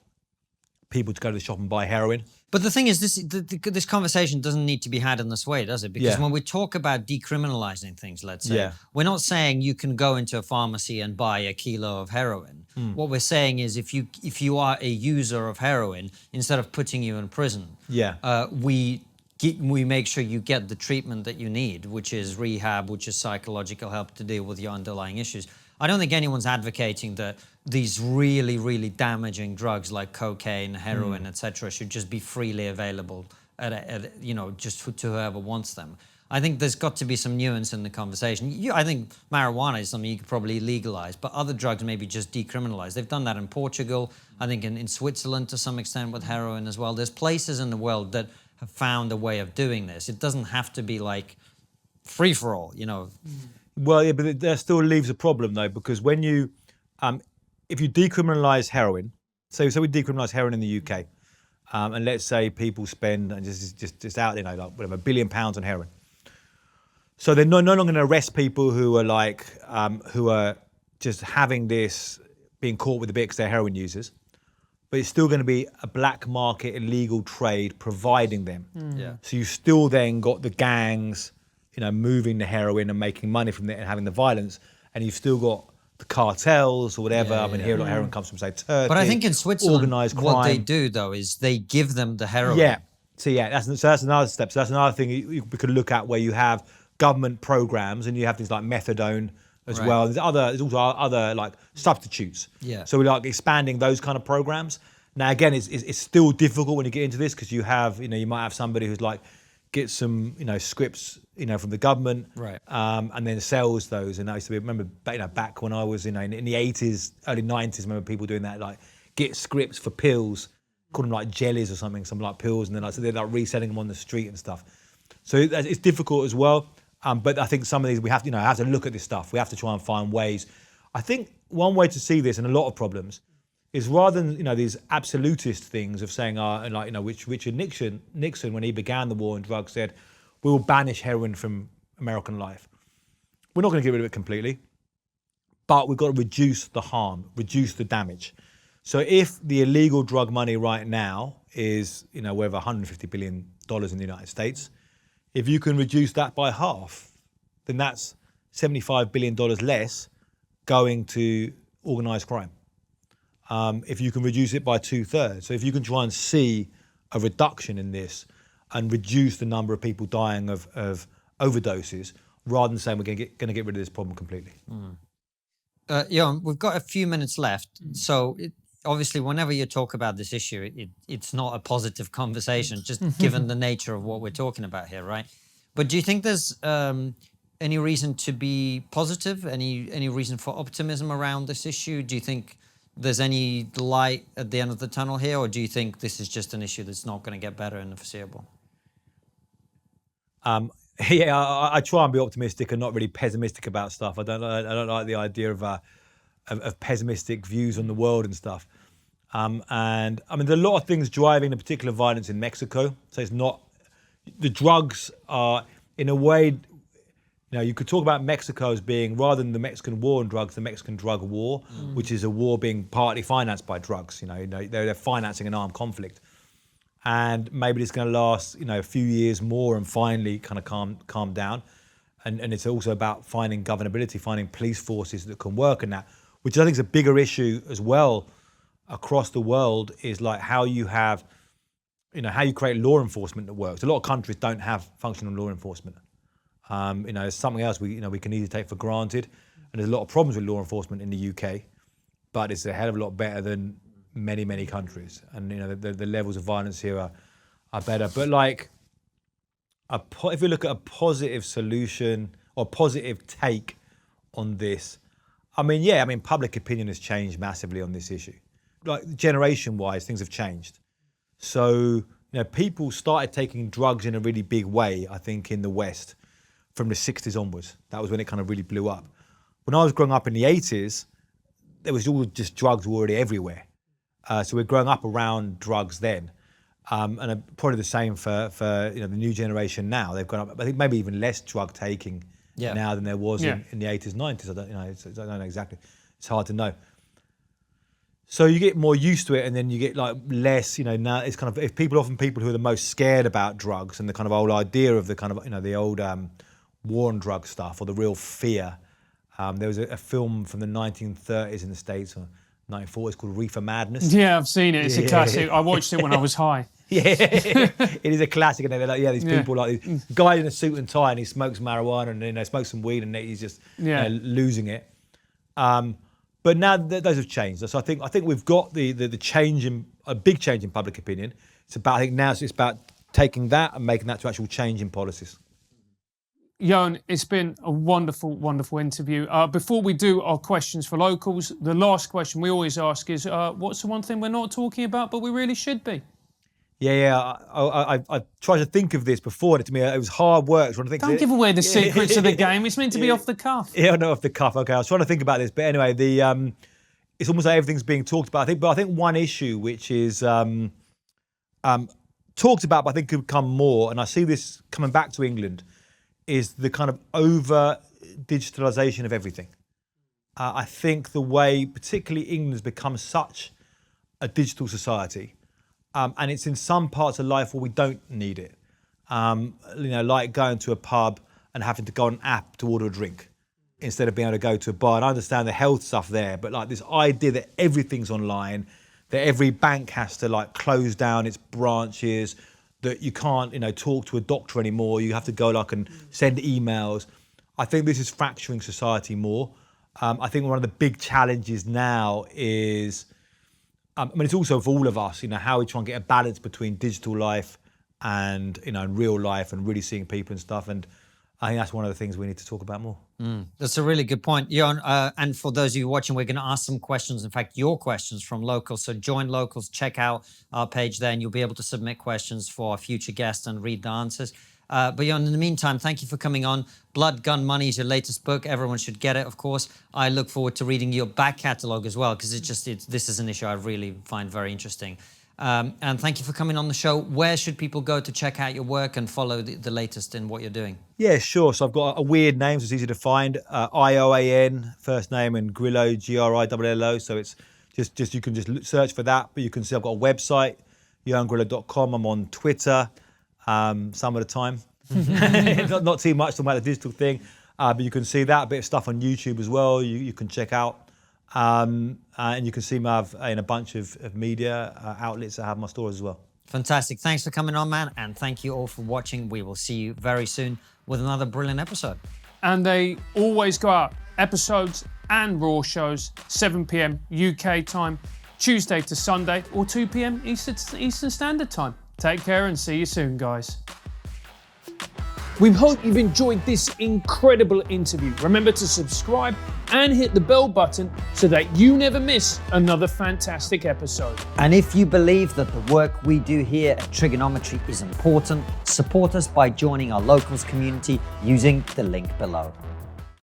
S1: people to go to the shop and buy heroin.
S3: But the thing is, this conversation doesn't need to be had in this way, does it? Because when we talk about decriminalizing things, let's say, we're not saying you can go into a pharmacy and buy a kilo of heroin. What we're saying is, if you are a user of heroin, instead of putting you in prison, we we make sure you get the treatment that you need, which is rehab, which is psychological help to deal with your underlying issues. I don't think anyone's advocating that these really, really damaging drugs like cocaine, heroin, etc., should just be freely available just to whoever wants them. I think there's got to be some nuance in the conversation. I think marijuana is something you could probably legalize, but other drugs maybe just decriminalize. They've done that in Portugal, I think in Switzerland to some extent with heroin as well. There's places in the world that have found a way of doing this. It doesn't have to be like free-for-all,
S1: Well, yeah, but that still leaves a problem though, because when you, if you decriminalise heroin, so we decriminalise heroin in the UK, and let's say people spend just out, like whatever, £1 billion on heroin. So they're no longer going to arrest people who are who are just having this, being caught with a bit because they're heroin users, but it's still going to be a black market illegal trade providing them.
S3: Yeah.
S1: So you still then got the gangs, moving the heroin and making money from it and having the violence, and you've still got the cartels or whatever. Here a lot of heroin comes from, say, Turkey.
S3: But I think in Switzerland,
S1: organised crime.
S3: what they do though is they give them the heroin.
S1: Yeah. So that's another step. So that's another thing we could look at, where you have government programs and you have things like methadone as well. There's also other like substitutes.
S3: Yeah.
S1: So we're like expanding those kind of programs. Now again, it's still difficult when you get into this, because you have, you might have somebody who's like gets some, scripts, from the government,
S3: Right.
S1: And then sells those. And I used to remember, back when I was, in the 80s, early 90s, I remember people doing that, like get scripts for pills, call them like jellies or something like pills, and then so they're like reselling them on the street and stuff. So it's difficult as well. But I think some of these we have to, have to look at this stuff. We have to try and find ways. I think one way to see this, and a lot of problems, is rather than these absolutist things of saying, which Richard Nixon, when he began the war on drugs, said, we will banish heroin from American life. We're not going to get rid of it completely, but we've got to reduce the harm, reduce the damage. So if the illegal drug money right now is, worth $150 billion in the United States, if you can reduce that by half, then that's $75 billion less going to organised crime. If you can reduce it by 2/3. So if you can try and see a reduction in this and reduce the number of people dying of overdoses, rather than saying we're going to get rid of this problem completely.
S3: Ioan, we've got a few minutes left. So obviously, whenever you talk about this issue, it's not a positive conversation, just given the nature of what we're talking about here, right? But do you think there's any reason to be positive? Any reason for optimism around this issue? Do you think there's any light at the end of the tunnel here, or do you think this is just an issue that's not going to get better in the foreseeable?
S1: I try and be optimistic and not really pessimistic about stuff. I don't like the idea of pessimistic views on the world and stuff. And there are a lot of things driving the particular violence in Mexico. So it's not, the drugs are, in a way, you could talk about Mexico as being, rather than the Mexican war on drugs, the Mexican drug war, which is a war being partly financed by drugs. They're financing an armed conflict. And maybe it's going to last, a few years more and finally kind of calm down. And it's also about finding governability, finding police forces that can work in that, which I think is a bigger issue as well across the world, is like how you have, how you create law enforcement that works. A lot of countries don't have functional law enforcement. It's something else we can easily take for granted. And there's a lot of problems with law enforcement in the UK, but it's a hell of a lot better than many countries. And the levels of violence here are better. But like, if we look at a positive solution or positive take on this, public opinion has changed massively on this issue. Like generation-wise, things have changed. So, people started taking drugs in a really big way, I think, in the West from the 60s onwards. That was when it kind of really blew up. When I was growing up in the 80s, there was all just drugs already everywhere. So we're growing up around drugs then. And probably the same for the new generation now. They've gone up, I think maybe even less drug taking now than there was in the 80s, 90s. I don't know exactly. It's hard to know. So you get more used to it, and then you get like less, now it's kind of, if people who are the most scared about drugs and the kind of old idea of the kind of, the old war on drug stuff or the real fear. There was a film from the 1930s in the States, 1940s called Reefer Madness.
S2: Yeah, I've seen it. It's a classic. I watched it when I was high.
S1: Yeah, it is a classic. And they're like, these people like these guy in a suit and tie, and he smokes marijuana and smokes some weed, and he's just losing it. But now those have changed. So I think we've got the change in a big change in public opinion. It's about I think now it's about taking that and making that to actual change in policies.
S2: Ioan, it's been a wonderful, wonderful interview. Before we do our questions for locals, the last question we always ask is, what's the one thing we're not talking about, but we really should be?
S1: I tried to think of this before, and to me, it was hard work. Trying to think.
S2: Don't give away the secrets of the game. It's meant to be off the cuff.
S1: Yeah, no, off the cuff. Okay, I was trying to think about this, but anyway, it's almost like everything's being talked about. I think one issue which is talked about, but I think could become more, and I see this coming back to England, is the kind of over digitalisation of everything. I think the way, particularly England, has become such a digital society, and it's in some parts of life where we don't need it. Like going to a pub and having to go on an app to order a drink instead of being able to go to a bar. And I understand the health stuff there, but like this idea that everything's online, that every bank has to like close down its branches, that you can't, talk to a doctor anymore. You have to go and send emails. I think this is fracturing society more. I think one of the big challenges now is, it's also for all of us, how we try and get a balance between digital life and, and real life and really seeing people and stuff. And I think that's one of the things we need to talk about more.
S3: That's a really good point, Ioan. And for those of you watching, we're going to ask some questions. In fact, your questions from locals. So join locals, check out our page there, and you'll be able to submit questions for our future guests and read the answers. But Ioan, in the meantime, thank you for coming on. Blood, Gun, Money is your latest book. Everyone should get it, of course. I look forward to reading your back catalogue as well, because this is an issue I really find very interesting. And thank you for coming on the show. Where should people go to check out your work and follow the latest in what you're doing?
S1: Yeah, sure. So I've got a weird name, so it's easy to find. Ioan, first name, and Grillo, Grillo. So it's just you can just search for that. But you can see I've got a website, ioangrillo.com. I'm on Twitter some of the time. not too much talking about the digital thing. But you can see that. A bit of stuff on YouTube as well you can check out. And you can see me in a bunch of media outlets that have my stories as well.
S3: Fantastic. Thanks for coming on, man. And thank you all for watching. We will see you very soon with another brilliant episode.
S2: And they always go out, episodes and Raw shows, 7 p.m. UK time, Tuesday to Sunday, or 2 p.m. Eastern Standard Time. Take care and see you soon, guys. We hope you've enjoyed this incredible interview. Remember to subscribe and hit the bell button so that you never miss another fantastic episode.
S3: And if you believe that the work we do here at TRIGGERnometry is important, support us by joining our locals community using the link below.